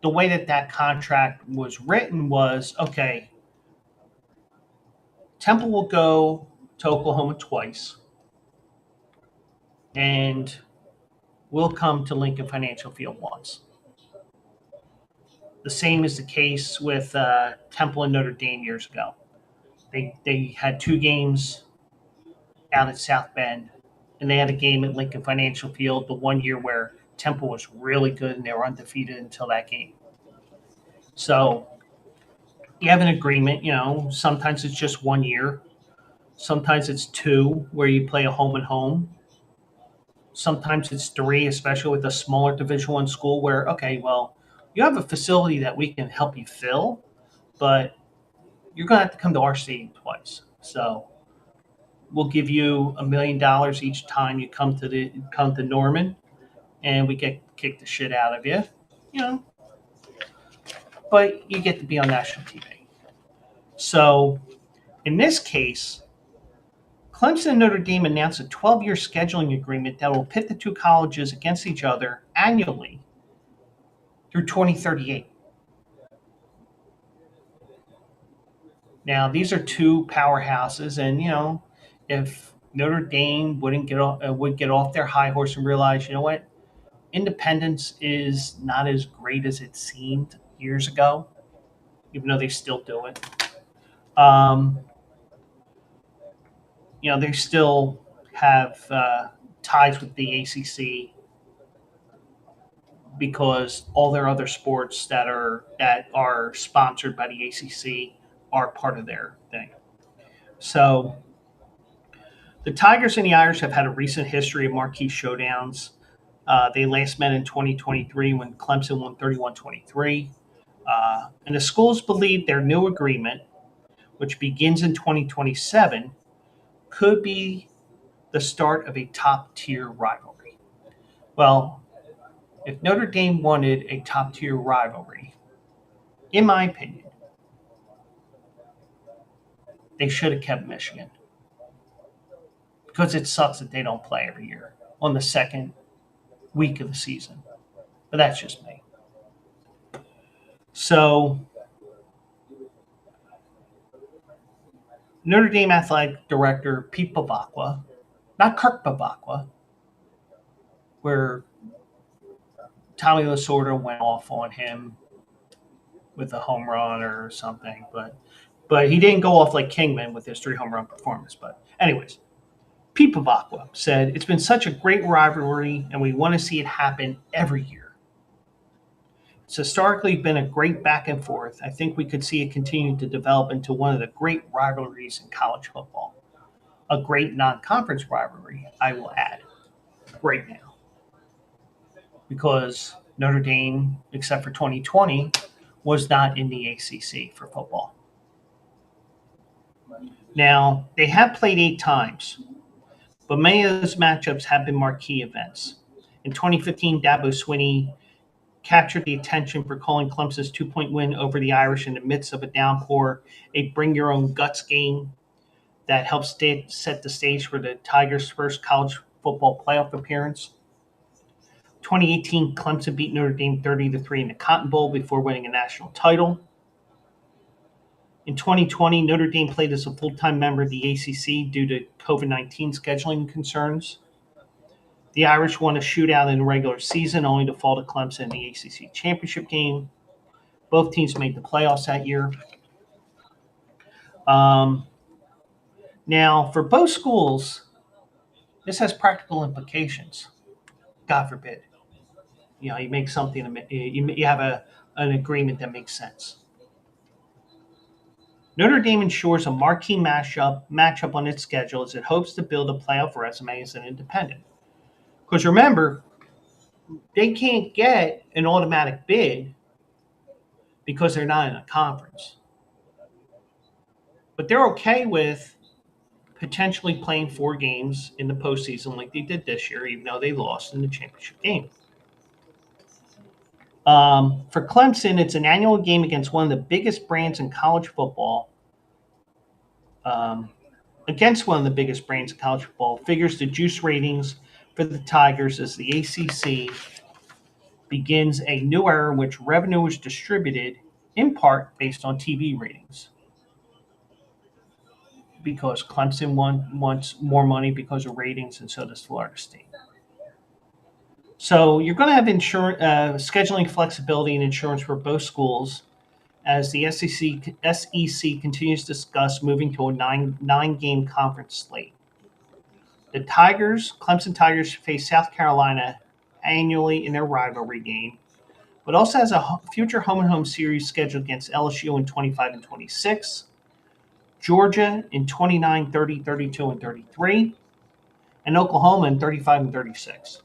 the way that contract was written was okay. Temple will go to Oklahoma twice, and we'll come to Lincoln Financial Field once. The same is the case with Temple and Notre Dame years ago. They had two games out at South Bend, and they had a game at Lincoln Financial Field the one year where Temple was really good and they were undefeated until that game. So you have an agreement. Sometimes it's just 1 year, sometimes it's two where you play a home and home. Sometimes it's three, especially with a smaller Division One school where okay, well, you have a facility that we can help you fill, but you're going to have to come to our stadium twice. So we'll give you $1 million each time you come to Norman, and we get kicked the shit out of you, you know. But you get to be on national TV. So in this case, Clemson and Notre Dame announced a 12-year scheduling agreement that will pit the two colleges against each other annually through 2038. Now, these are two powerhouses, and if Notre Dame would get off their high horse and realize, you know what, independence is not as great as it seemed years ago, even though they still do it. Um, they still have ties with the ACC because all their other sports that are sponsored by the ACC are part of their thing. So the Tigers and the Irish have had a recent history of marquee showdowns. They last met in 2023 when Clemson won 31-23. And the schools believe their new agreement, which begins in 2027, could be the start of a top-tier rivalry. Well, if Notre Dame wanted a top-tier rivalry, in my opinion, they should have kept Michigan because it sucks that they don't play every year on the second week of the season. But that's just me. So Notre Dame athletic director Pete Bavacqua, not Kirk Bavacqua, where Tommy Lasorda went off on him with a home run or something, but he didn't go off like Kingman with his 3 home run performance. But anyways, Pete Bavacqua said, "It's been such a great rivalry, and we want to see it happen every year. It's historically been a great back and forth. I think we could see it continue to develop into one of the great rivalries in college football. A great non-conference rivalry, I will add, right now. Because Notre Dame, except for 2020, was not in the ACC for football. Now, they have played 8 times, but many of those matchups have been marquee events. In 2015, Dabo Swinney captured the attention for calling Clemson's 2-point win over the Irish in the midst of a downpour, a bring-your-own-guts game that helped set the stage for the Tigers' first college football playoff appearance. 2018, Clemson beat Notre Dame 30-3 in the Cotton Bowl before winning a national title. In 2020, Notre Dame played as a full-time member of the ACC due to COVID-19 scheduling concerns. The Irish won a shootout in the regular season, only to fall to Clemson in the ACC championship game. Both teams made the playoffs that year. Now, for both schools, this has practical implications. God forbid. You make something, you have an agreement that makes sense. Notre Dame ensures a marquee matchup on its schedule as it hopes to build a playoff resume as an independent. Because remember, they can't get an automatic bid because they're not in a conference. but they're okay with potentially playing 4 games in the postseason like they did this year, even though they lost in the championship game. For Clemson, it's an annual game against one of the biggest brands in college football. Against one of the biggest brands in college football, figures the juice ratings for the Tigers as the ACC begins a new era in which revenue is distributed in part based on TV ratings. Because Clemson wants more money because of ratings, and so does Florida State. So you're going to have scheduling flexibility and insurance for both schools as the SEC continues to discuss moving to a nine-game conference slate. The Clemson Tigers, face South Carolina annually in their rivalry game, but also has a future home-and-home series scheduled against LSU in 25 and 26, Georgia in 29, 30, 32, and 33, and Oklahoma in 35 and 36.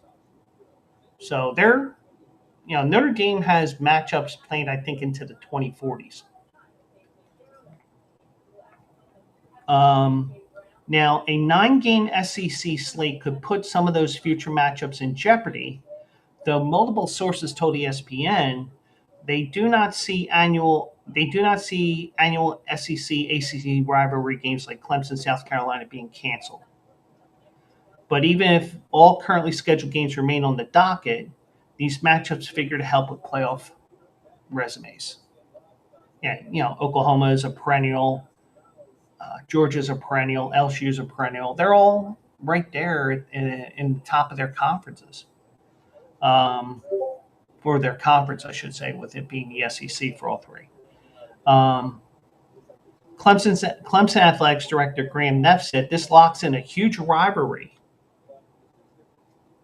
So Notre Dame has matchups planned, I think, into the 2040s. Now, a 9-game SEC slate could put some of those future matchups in jeopardy, though multiple sources told ESPN they do not see annual SEC ACC rivalry games like Clemson, South Carolina being canceled. But even if all currently scheduled games remain on the docket, these matchups figure to help with playoff resumes. Yeah, Oklahoma is a perennial, Georgia's a perennial, LSU's a perennial. They're all right there in the top of their conferences. For their conference, I should say, with it being the SEC for all three. Clemson Athletics Director Graham Neff said this locks in a huge rivalry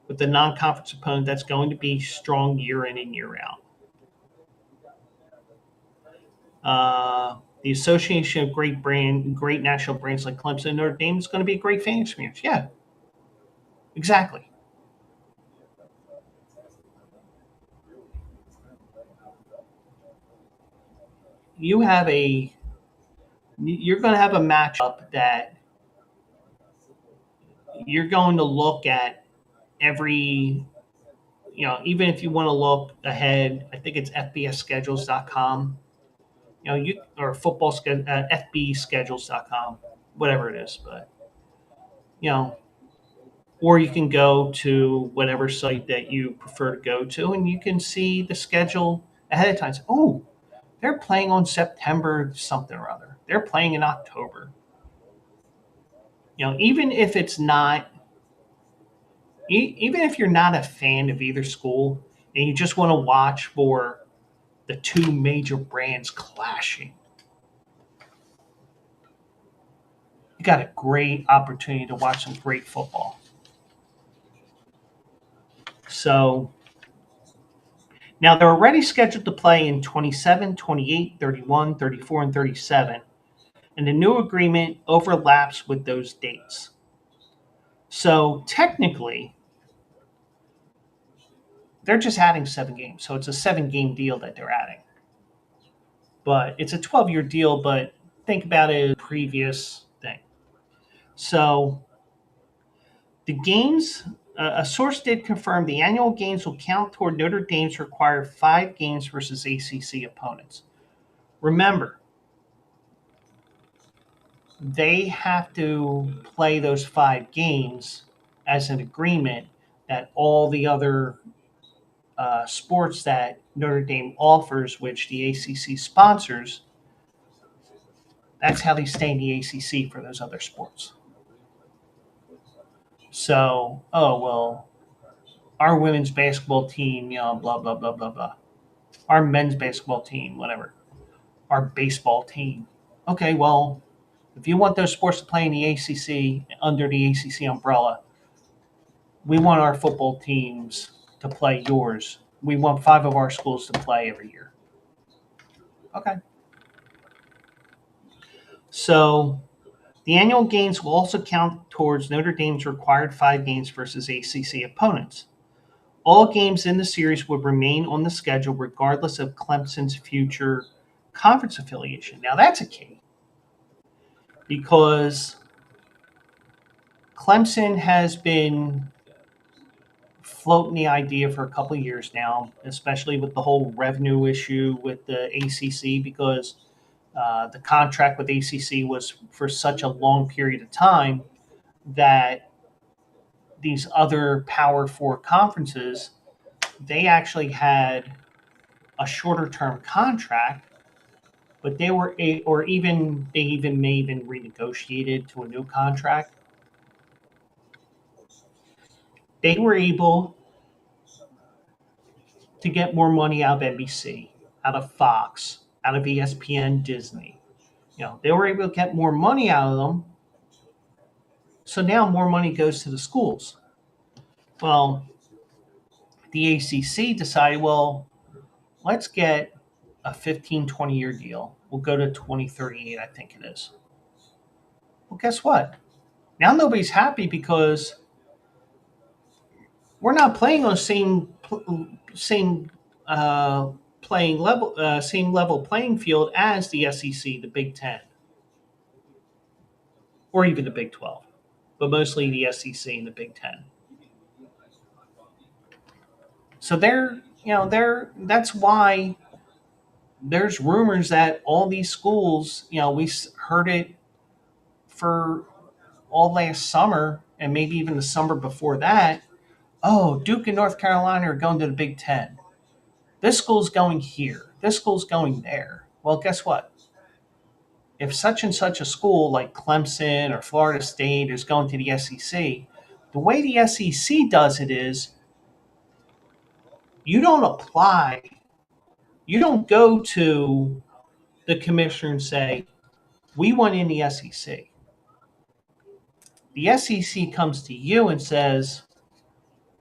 with the non-conference opponent that's going to be strong year in and year out. The association of great national brands like Clemson and Notre Dame is going to be a great fan experience. Yeah, exactly. You're going to have a matchup that you're going to look at every, even if you want to look ahead, I think it's fbsschedules.com, or fbschedules.com, whatever it is, but, or you can go to whatever site that you prefer to go to, and you can see the schedule ahead of time. Oh, they're playing on September something or other. They're playing in October. Even if it's not, even if you're not a fan of either school and you just want to watch for the two major brands clashing, you got a great opportunity to watch some great football. So now they're already scheduled to play in 27, 28, 31, 34, and 37, and the new agreement overlaps with those dates. So technically, they're just adding 7 games. So it's a 7-game deal that they're adding. But it's a 12-year deal, but think about it as a previous thing. So the games, a source did confirm the annual games will count toward Notre Dame's required 5 games versus ACC opponents. Remember, they have to play those 5 games as an agreement that all the other sports that Notre Dame offers, which the ACC sponsors, that's how they stay in the ACC for those other sports. So, our women's basketball team, blah, blah, blah, blah, blah. Our men's basketball team, whatever. Our baseball team. Okay, well, if you want those sports to play in the ACC, under the ACC umbrella, we want our football teams to play yours. We want 5 of our schools to play every year. Okay. So the annual games will also count towards Notre Dame's required 5 games versus ACC opponents. All games in the series would remain on the schedule regardless of Clemson's future conference affiliation. Now that's a key. because Clemson has been floating the idea for a couple of years now, especially with the whole revenue issue with the ACC, because the contract with ACC was for such a long period of time that these other Power Four conferences, they actually had a shorter term contract, but they were or even they even may even renegotiated to a new contract. They were able to get more money out of NBC, out of Fox, out of ESPN, Disney. They were able to get more money out of them. So now more money goes to the schools. Well, the ACC decided, well, let's get a 15, 20-year deal. We'll go to 2038, I think it is. Well, guess what? Now nobody's happy because we're not playing on the same playing level, same level playing field as the SEC, the Big Ten, or even the Big 12, but mostly the SEC and the Big Ten. So that's why there's rumors that all these schools, we heard it for all last summer and maybe even the summer before that. Oh, Duke and North Carolina are going to the Big Ten. This school's going here. This school's going there. Well, guess what? If such and such a school like Clemson or Florida State is going to the SEC, the way the SEC does it is you don't apply, you don't go to the commissioner and say, we want in the SEC. The SEC comes to you and says,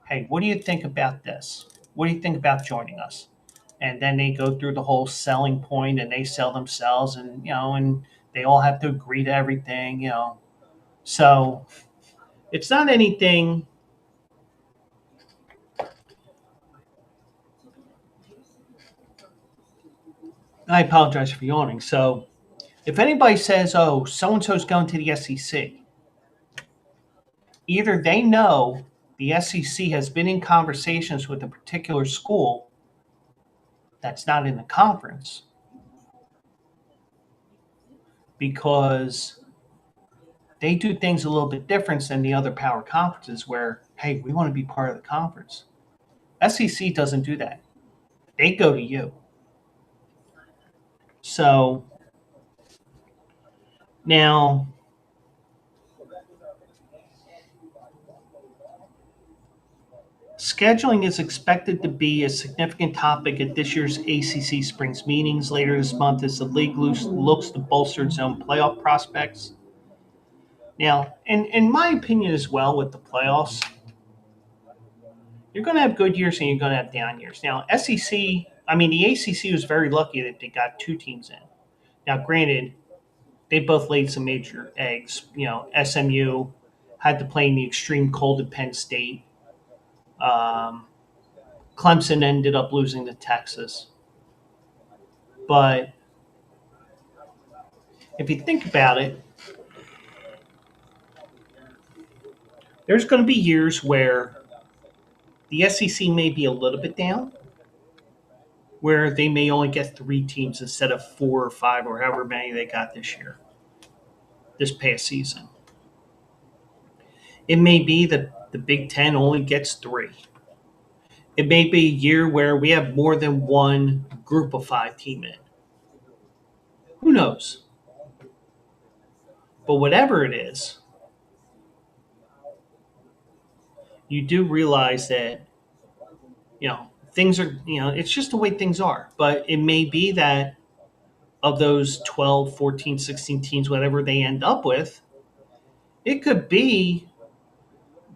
hey, what do you think about this? What do you think about joining us? And then they go through the whole selling point and they sell themselves and they all have to agree to everything. So it's not anything. I apologize for yawning. So if anybody says, oh, so and so is going to the SEC, either they know the SEC has been in conversations with a particular school that's not in the conference because they do things a little bit different than the other power conferences where, hey, we want to be part of the conference. SEC doesn't do that. They go to you. So now, scheduling is expected to be a significant topic at this year's ACC Springs meetings later this month as the league looks to bolster its own playoff prospects. Now, in my opinion as well with the playoffs, you're going to have good years and you're going to have down years. Now, the ACC was very lucky that they got two teams in. Now, granted, they both laid some major eggs. SMU had to play in the extreme cold at Penn State. Clemson ended up losing to Texas. But if you think about it, there's going to be years where the SEC may be a little bit down, where they may only get three teams instead of 4 or 5 or however many they got this past season. It may be that the Big Ten only gets 3. It may be a year where we have more than one group of 5 team in. Who knows? But whatever it is, you do realize that, things are, it's just the way things are. But it may be that of those 12, 14, 16 teams, whatever they end up with, it could be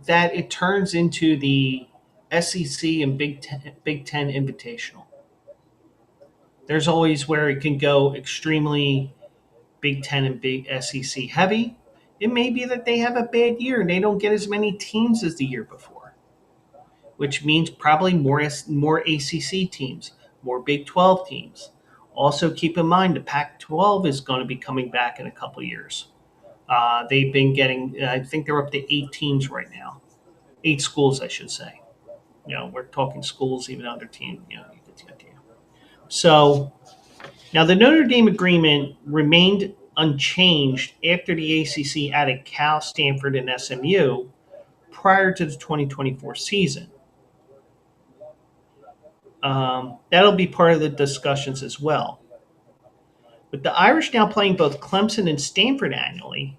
that it turns into the SEC and Big Ten Invitational. There's always where it can go extremely Big Ten and big SEC heavy. It may be that they have a bad year and they don't get as many teams as the year before, which means probably more ACC teams, more Big 12 teams. Also, keep in mind the Pac 12 is going to be coming back in a couple years. They've been getting, I think they're up to 8 teams right now. 8 schools, I should say. We're talking schools, even other teams. You get the idea. So now the Notre Dame agreement remained unchanged after the ACC added Cal, Stanford, and SMU prior to the 2024 season. That'll be part of the discussions as well. With the Irish now playing both Clemson and Stanford annually,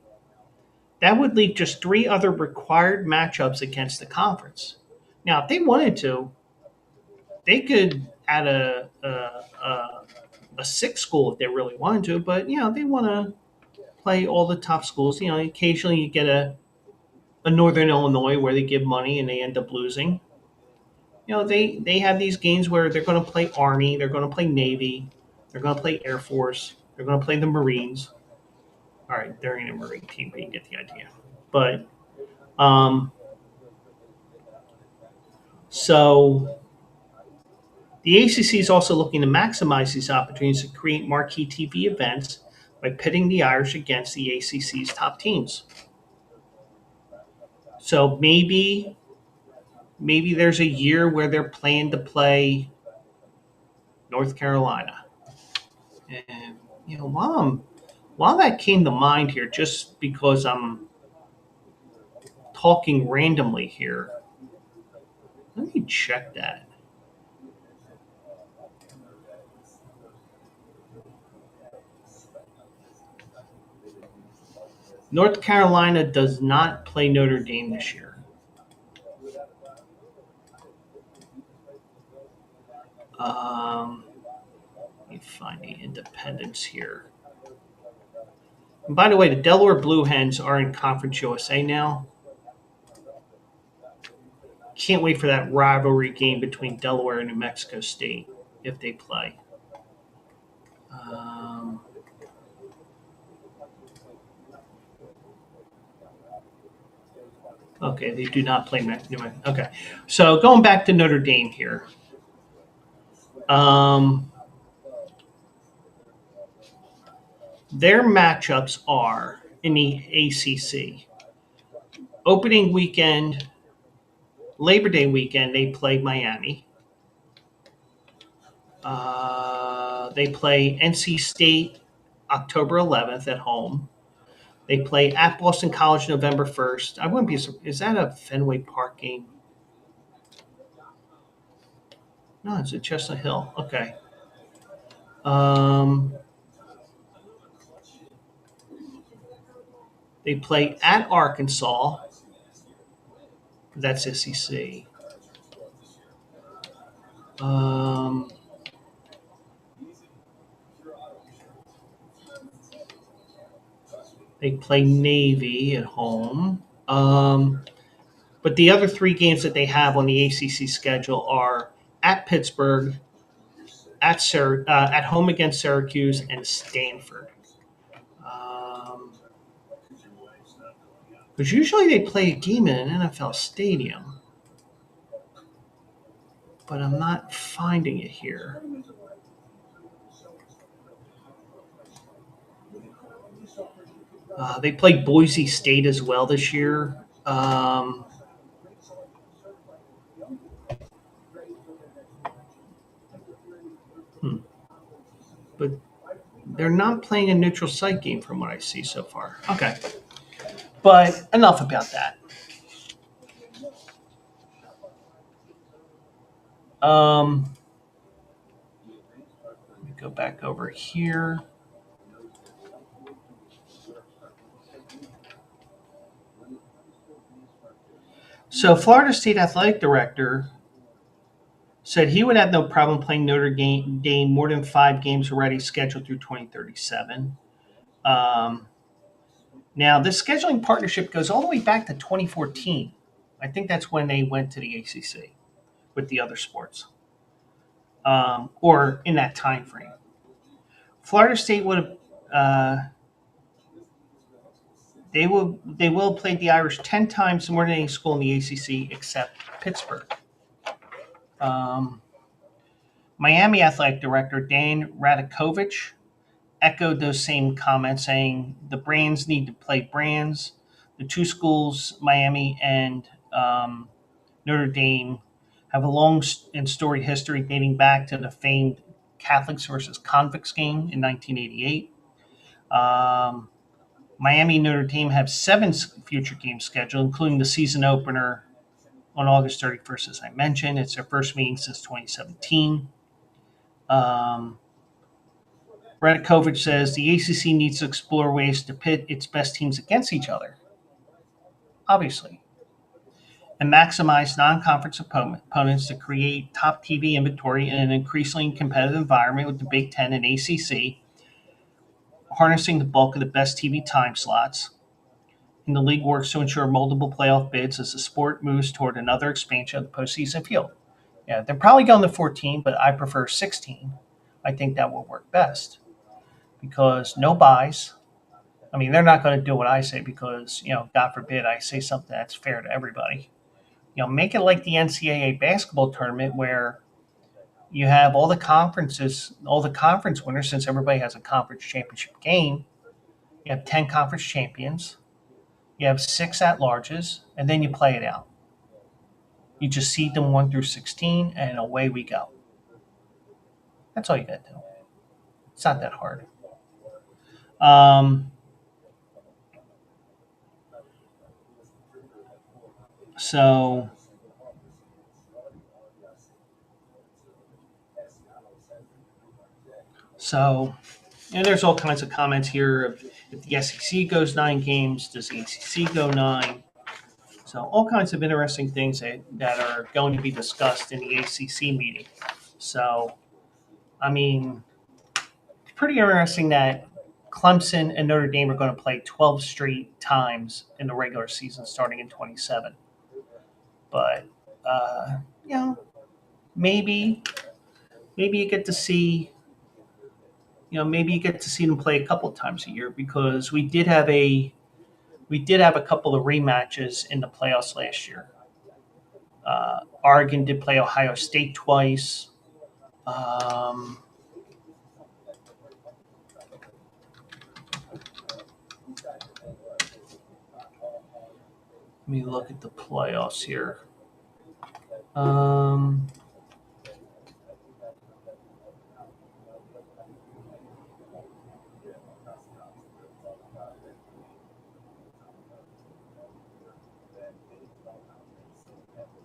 that would leave just 3 other required matchups against the conference. Now, if they wanted to, they could add a sixth school if they really wanted to, but they want to play all the top schools. Occasionally you get a Northern Illinois where they give money and they end up losing. They have these games where they're going to play Army, they're going to play Navy, they're going to play Air Force, they're going to play the Marines. All right, they're in a Marine team, but you get the idea. But so the ACC is also looking to maximize these opportunities to create marquee TV events by pitting the Irish against the ACC's top teams. So maybe there's a year where they're planning to play North Carolina. And while that came to mind here, just because I'm talking randomly here, let me check that. North Carolina does not play Notre Dame this year. Let me find the independents here. And by the way, the Delaware Blue Hens are in Conference USA now. Can't wait for that rivalry game between Delaware and New Mexico State if they play. Okay, they do not play New Mexico. Okay, so going back to Notre Dame here. Their matchups are in the ACC. Opening weekend, Labor Day weekend, they play Miami. They play NC State October 11th at home. They play at Boston College November 1st. I wouldn't be. Is that a Fenway Park game? No, it's at Chestnut Hill. Okay. They play at Arkansas. That's SEC. They play Navy at home. But the other 3 games that they have on the ACC schedule are at Pittsburgh, at home against Syracuse, and Stanford. Because usually they play a game in an NFL stadium. But I'm not finding it here. They played Boise State as well this year. But they're not playing a neutral site game from what I see so far. Okay. But enough about that. Let me go back over here. So Florida State Athletic Director said he would have no problem playing Notre Dame more than 5 games already scheduled through 2037. Now, this scheduling partnership goes all the way back to 2014. I think that's when they went to the ACC with the other sports, or in that time frame. Florida State would have they will have played the Irish 10 times more than any school in the ACC except Pittsburgh. Miami Athletic Director Dan Radakovich echoed those same comments, saying the brands need to play brands. The two schools, Miami and Notre Dame, have a long and storied history dating back to the famed Catholics versus convicts game in 1988. Um, Miami and Notre Dame have seven future games scheduled, including the season opener on August 31st, as I mentioned. It's their first meeting since 2017. Um, Radakovich says the ACC needs to explore ways to pit its best teams against each other, obviously, and maximize non-conference opponents to create top TV inventory in an increasingly competitive environment with the Big Ten and ACC harnessing the bulk of the best TV time slots. And the league works to ensure multiple playoff bids as the sport moves toward another expansion of the postseason field. Yeah, they're probably going to 14, but I prefer 16. I think that will work best because no buys. I mean, they're not going to do what I say because, God forbid I say something that's fair to everybody. Make it like the NCAA basketball tournament where you have all the conferences, all the conference winners, since everybody has a conference championship game. You have 10 conference champions, you have 6 at larges, and then you play it out. You just seed them 1 through 16, and away we go. That's all you got to do. It's not that hard. Um, so, and there's all kinds of comments here. If the SEC goes 9 games, does the ACC go 9? So all kinds of interesting things that are going to be discussed in the ACC meeting. So, I mean, it's pretty interesting that Clemson and Notre Dame are going to play 12 straight times in the regular season starting in 27. But, uh, you know, maybe you get to see, maybe you get to see them play a couple times a year because we did have a couple of rematches in the playoffs last year. Oregon did play Ohio State twice. Um, Let me look at the playoffs here.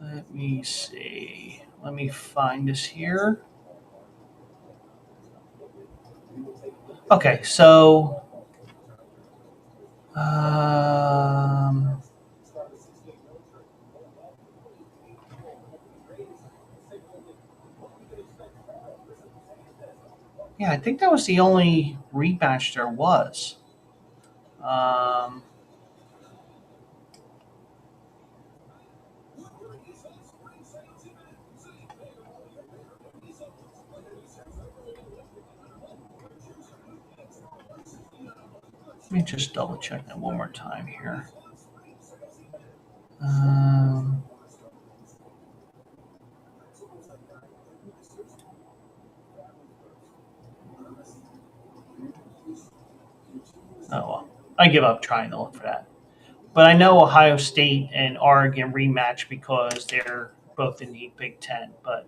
Let me see. Let me find this here. Okay, so yeah, I think that was the only rematch there was. Let me just double check that one more time here. Oh well, I give up trying to look for that. But I know Ohio State and Oregon rematch because they're both in the Big Ten. But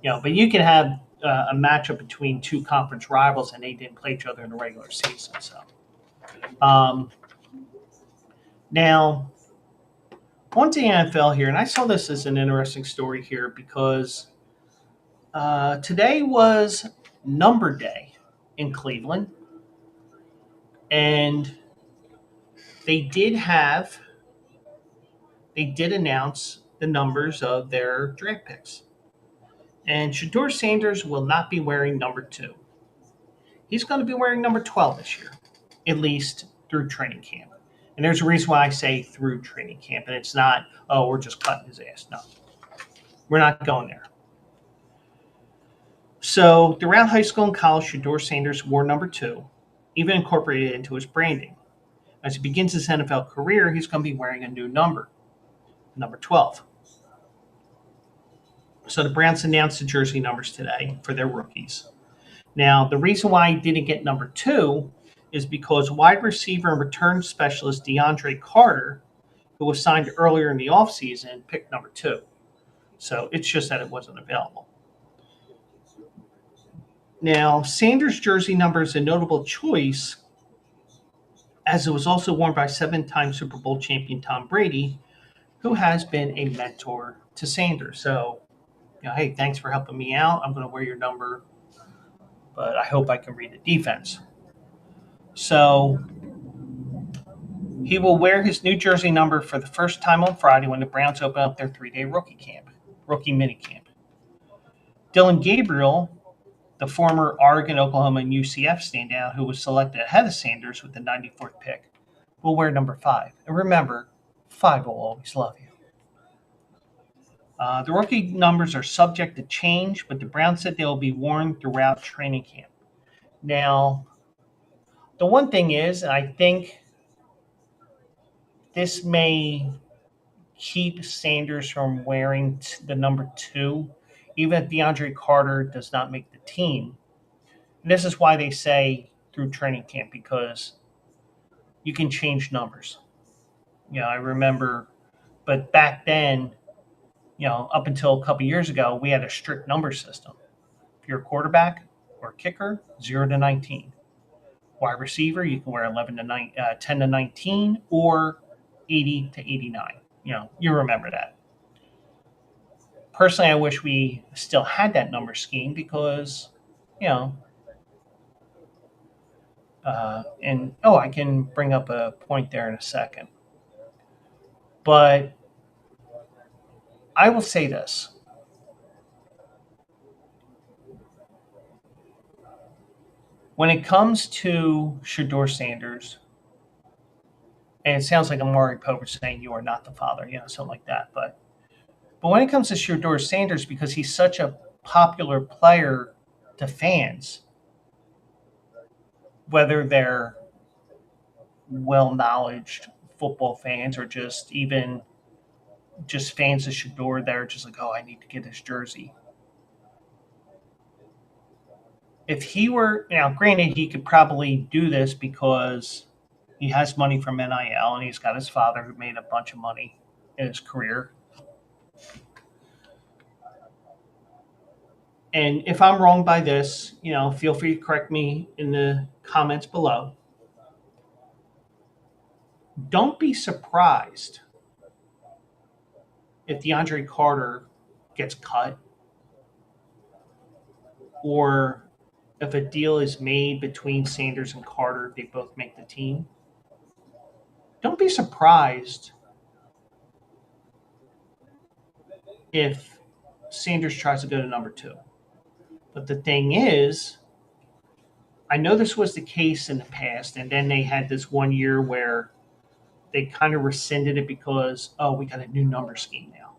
but you can have a matchup between two conference rivals and they didn't play each other in the regular season. So now on to the NFL here, and I saw this as an interesting story here because today was Number Day in Cleveland, and they did announce the numbers of their draft picks. And Shadeur Sanders will not be wearing number 2. He's going to be wearing number 12 this year, at least through training camp. And there's a reason why I say through training camp, and it's not, oh, we're just cutting his ass. No, we're not going there. So throughout high school and college, Shadeur Sanders wore number 2, even incorporated it into his branding. As he begins his NFL career, he's going to be wearing a new number 12. So the Browns announced the jersey numbers today for their rookies. Now, the reason why he didn't get number 2 is because wide receiver and return specialist DeAndre Carter, who was signed earlier in the offseason, picked number 2. So it's just that it wasn't available. Now, Sanders' jersey number is a notable choice as it was also worn by 7-time Super Bowl champion Tom Brady, who has been a mentor to Sanders. So, hey, thanks for helping me out. I'm going to wear your number, but I hope I can read the defense. So he will wear his new jersey number for the first time on Friday when the Browns open up their 3-day rookie mini camp. Dylan Gabriel, the former Oregon, Oklahoma, and UCF standout who was selected ahead of Sanders with the 94th pick, will wear number 5. And remember, 5 will always love you. The rookie numbers are subject to change, but the Browns said they will be worn throughout training camp. Now, the one thing is, I think this may keep Sanders from wearing the number 2, even if DeAndre Carter does not make the team. And this is why they say through training camp, because you can change numbers. I remember, but back then, up until a couple years ago, we had a strict number system. If you're a quarterback or a kicker, 0 to 19. Wide receiver, you can wear 10 to 19, or 80 to 89. You remember that. Personally, I wish we still had that number scheme because, I can bring up a point there in a second. But I will say this. When it comes to Shadeur Sanders, and it sounds like I'm Maury Povich saying you are not the father, something like that. But when it comes to Shadeur Sanders, because he's such a popular player to fans, whether they're well-knowledged football fans or just fans of Shadeur that are just like, oh, I need to get his jersey. If he were, granted, he could probably do this because he has money from NIL and he's got his father who made a bunch of money in his career. And if I'm wrong by this, feel free to correct me in the comments below. Don't be surprised if DeAndre Carter gets cut or if a deal is made between Sanders and Carter, they both make the team. Don't be surprised if Sanders tries to go to number 2. But the thing is, I know this was the case in the past, and then they had this one year where they kind of rescinded it because, we got a new number scheme now.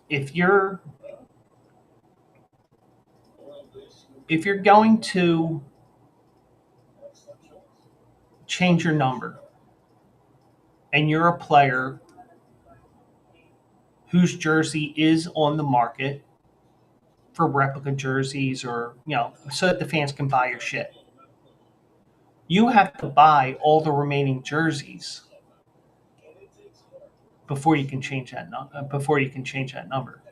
If you're going to change your number and you're a player whose jersey is on the market for replica jerseys or, so that the fans can buy your shit, you have to buy all the remaining jerseys before you can change that number.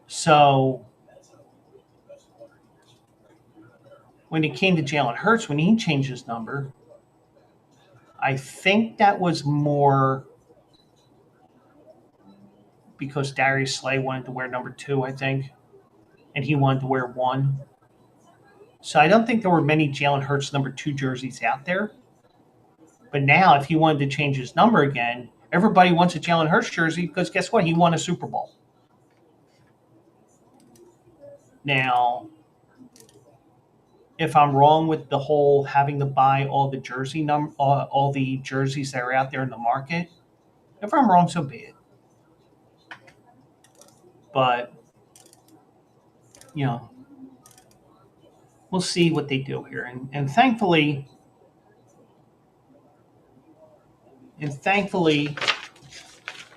So when it came to Jalen Hurts, when he changed his number, I think that was more because Darius Slay wanted to wear number 2, I think, and he wanted to wear 1. So I don't think there were many Jalen Hurts number 2 jerseys out there. But now, if he wanted to change his number again, everybody wants a Jalen Hurts jersey because guess what? He won a Super Bowl. Now, if I'm wrong with the whole having to buy all the all the jerseys that are out there in the market, if I'm wrong, so be it. But we'll see what they do here, and thankfully,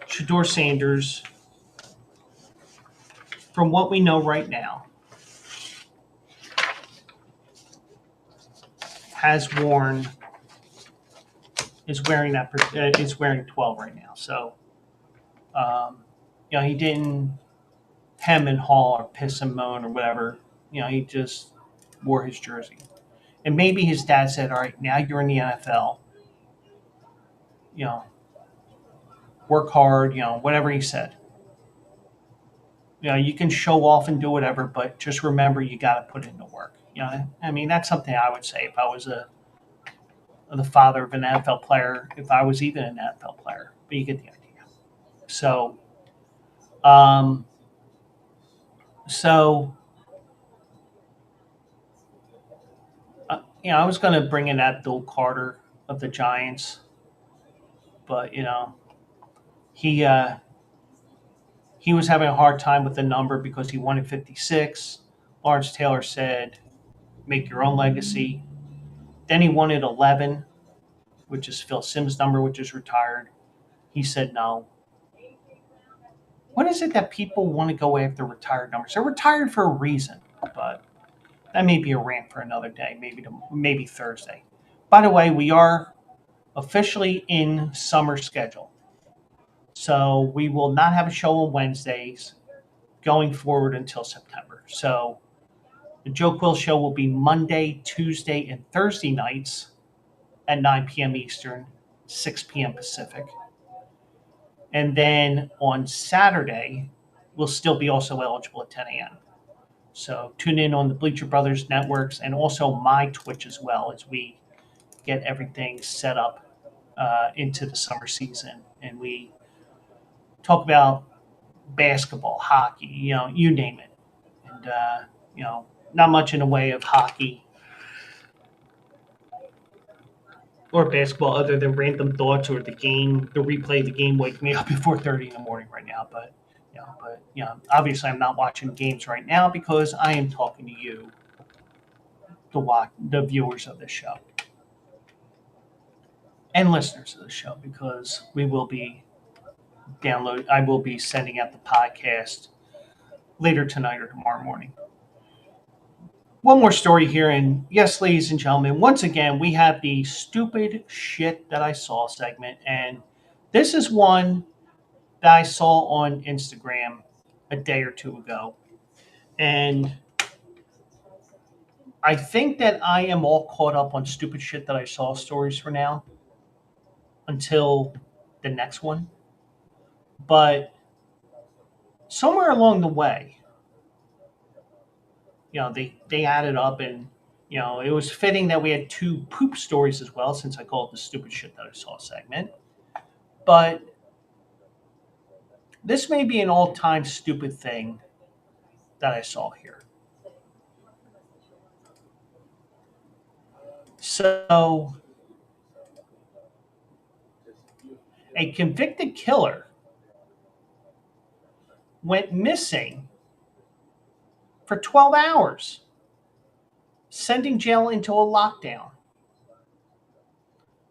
Shadeur Sanders from what we know right now, has worn is wearing that is wearing 12 right now. So, he didn't hem and haw or piss and moan or whatever. He just wore his jersey. And maybe his dad said, "All right, now you're in the NFL. You know, work hard. Whatever he said. You can show off and do whatever, but just remember you got to put in the work." I mean, that's something I would say if I was the father of an NFL player, if I was even an NFL player. But you get the idea. So, um, so I was going to bring in Abdul Carter of the Giants, but he he was having a hard time with the number because he wanted 56. Lawrence Taylor said, "Make your own legacy." Then he wanted 11, which is Phil Simms' number, which is retired. He said no. What is it that people want to go after retired numbers? They're retired for a reason, but that may be a rant for another day, maybe Thursday. By the way, we are officially in summer schedule. So we will not have a show on Wednesdays going forward until September. So the Joe Quill show will be Monday, Tuesday, and Thursday nights at 9 p.m. Eastern, 6 p.m. Pacific. And then on Saturday, we'll still be also eligible at 10 a.m. So tune in on the Bleacher Brothers networks and also my Twitch as well as we get everything set up into the summer season. And we talk about basketball, hockey, you name it. And, not much in the way of hockey or basketball other than random thoughts or the replay of the game waking me up at 4:30 in the morning right now. Obviously I'm not watching games right now because I am talking to you, the viewers of this show and listeners of the show, because I will be sending out the podcast later tonight or tomorrow morning. One more story here, and yes, ladies and gentlemen, once again, we have the stupid shit that I saw segment, and this is one that I saw on Instagram a day or two ago, and I think that I am all caught up on stupid shit that I saw stories for now until the next one, but somewhere along the way, they added up, and it was fitting that we had two poop stories as well, since I call it the stupid shit that I saw segment. But this may be an all-time stupid thing that I saw here. So, a convicted killer went missing for 12 hours, sending jail into a lockdown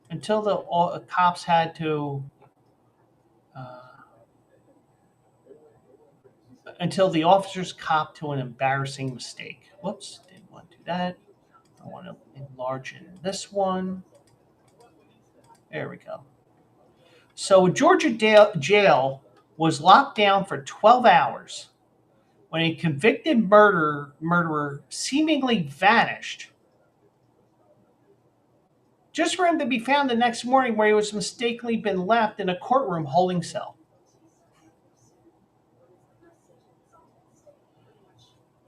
until the cops had to uh, until the officers copped to an embarrassing mistake. Whoops, didn't want to do that. I want to enlarge in this one. There we go. So Georgia jail was locked down for 12 hours when a convicted murderer seemingly vanished, just for him to be found the next morning where he was mistakenly been left in a courtroom holding cell.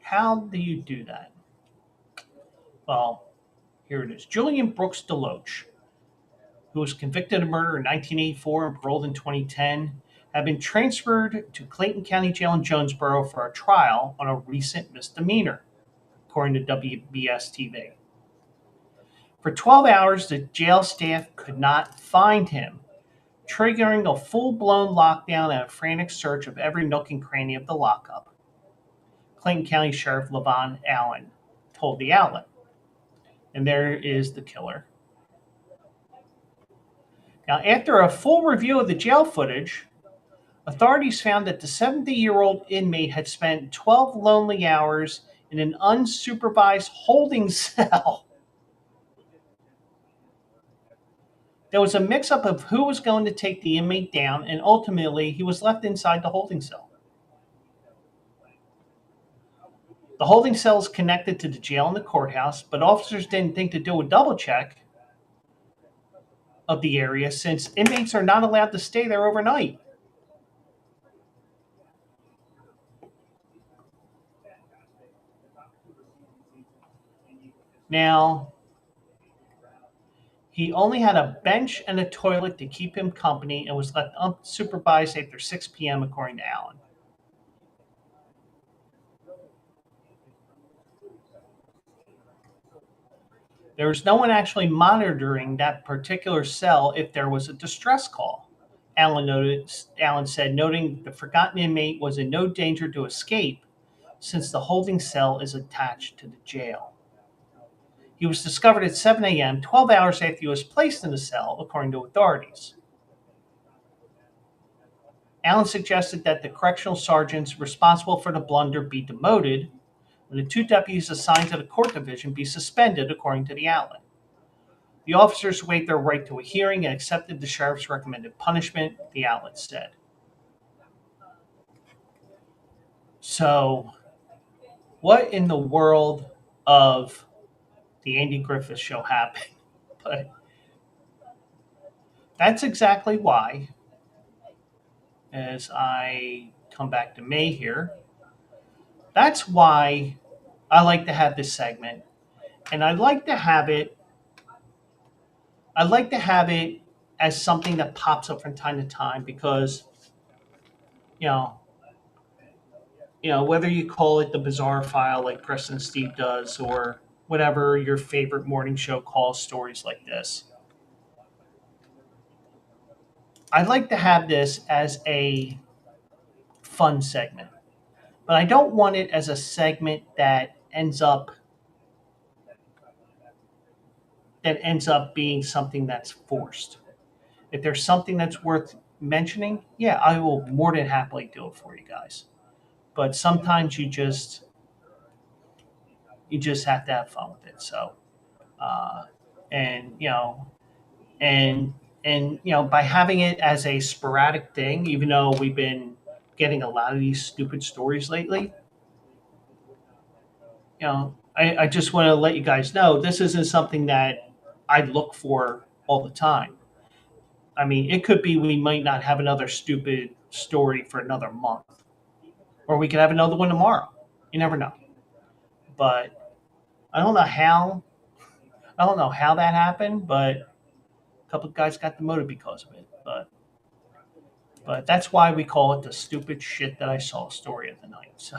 How do you do that? Well, here it is. Julian Brooks DeLoach, who was convicted of murder in 1984 and paroled in 2010, had been transferred to Clayton County Jail in Jonesboro for a trial on a recent misdemeanor, according to WBS TV. For 12 hours, the jail staff could not find him, triggering a full-blown lockdown and a frantic search of every nook and cranny of the lockup. Clayton County Sheriff Levon Allen told the outlet. And there is the killer. Now, after a full review of the jail footage, Authorities found that the 70-year-old inmate had spent 12 lonely hours in an unsupervised holding cell. There was a mix up of who was going to take the inmate down, and ultimately, he was left inside the holding cell. The holding cell is connected to the jail and the courthouse, but officers didn't think to do a double check of the area since inmates are not allowed to stay there overnight. Now, he only had a bench and a toilet to keep him company and was left unsupervised after 6 p.m., according to Allen. There was no one actually monitoring that particular cell if there was a distress call. Allen said, noting the forgotten inmate was in no danger to escape since the holding cell is attached to the jail. He was discovered at 7 a.m., 12 hours after he was placed in the cell, according to authorities. Allen suggested that the correctional sergeants responsible for the blunder be demoted and the 2 deputies assigned to the court division be suspended, according to the outlet. The officers waived their right to a hearing and accepted the sheriff's recommended punishment, the outlet said. So, what in the world of the Andy Griffith Show happened? But that's exactly why, as I come back to May here, that's why I like to have this segment. And I like to have it as something that pops up from time to time because, you know, whether you call it the bizarre file like Preston Steve does or whatever your favorite morning show calls stories like this. I'd like to have this as a fun segment, but I don't want it as a segment that ends up being something that's forced. If there's something that's worth mentioning, yeah, I will more than happily do it for you guys. But sometimes you just have to have fun with it. So, uh, and by having it as a sporadic thing, even though we've been getting a lot of these stupid stories lately, I just want to let you guys know this isn't something that I look for all the time. I mean, it could be we might not have another stupid story for another month, or we could have another one tomorrow. You never know. But I don't know how that happened, but a couple of guys got demoted because of it. But that's why we call it the stupid shit that I saw story of the night. So,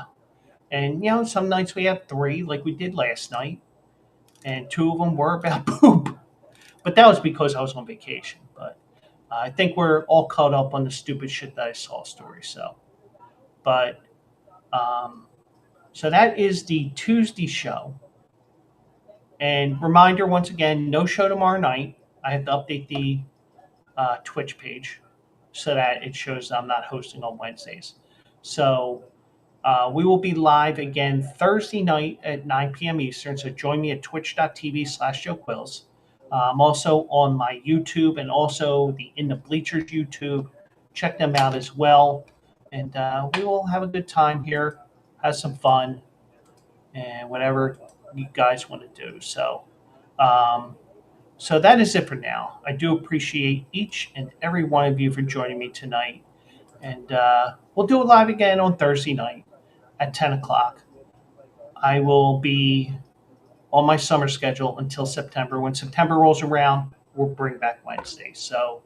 and some nights we have 3, like we did last night, and 2 of them were about poop. But that was because I was on vacation. But I think we're all caught up on the stupid shit that I saw story. So, but so that is the Tuesday show. And reminder once again, no show tomorrow night. I have to update the Twitch page so that it shows I'm not hosting on Wednesdays. So we will be live again Thursday night at 9 p.m. Eastern. So join me at twitch.tv/Joe Quills. I'm also on my YouTube and also the In the Bleachers YouTube. Check them out as well. And we will have a good time here, have some fun, and whatever you guys want to do. So, so that is it for now. I do appreciate each and every one of you for joining me tonight. And we'll do it live again on Thursday night at 10 o'clock. I will be on my summer schedule until September. When September rolls around, we'll bring back Wednesday. So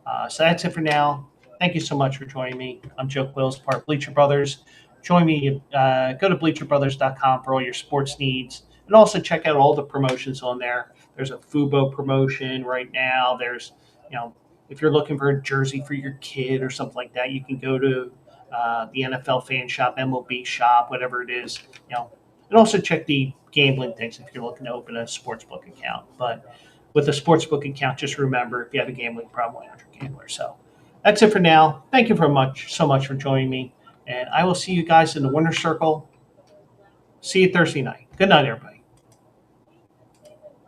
that's it for now. Thank you so much for joining me. I'm Joe Quills, part of Bleacher Brothers. Join me. Go to bleacherbrothers.com for all your sports needs. And also check out all the promotions on there. There's a Fubo promotion right now. There's, if you're looking for a jersey for your kid or something like that, you can go to the NFL fan shop, MLB shop, whatever it is, and also check the gambling things if you're looking to open a sportsbook account. But with a sportsbook account, just remember if you have a gambling problem, you're a gambler. So That's it for now. Thank you so much for joining me. And I will see you guys in the winner's circle. See you Thursday night. Good night, everybody.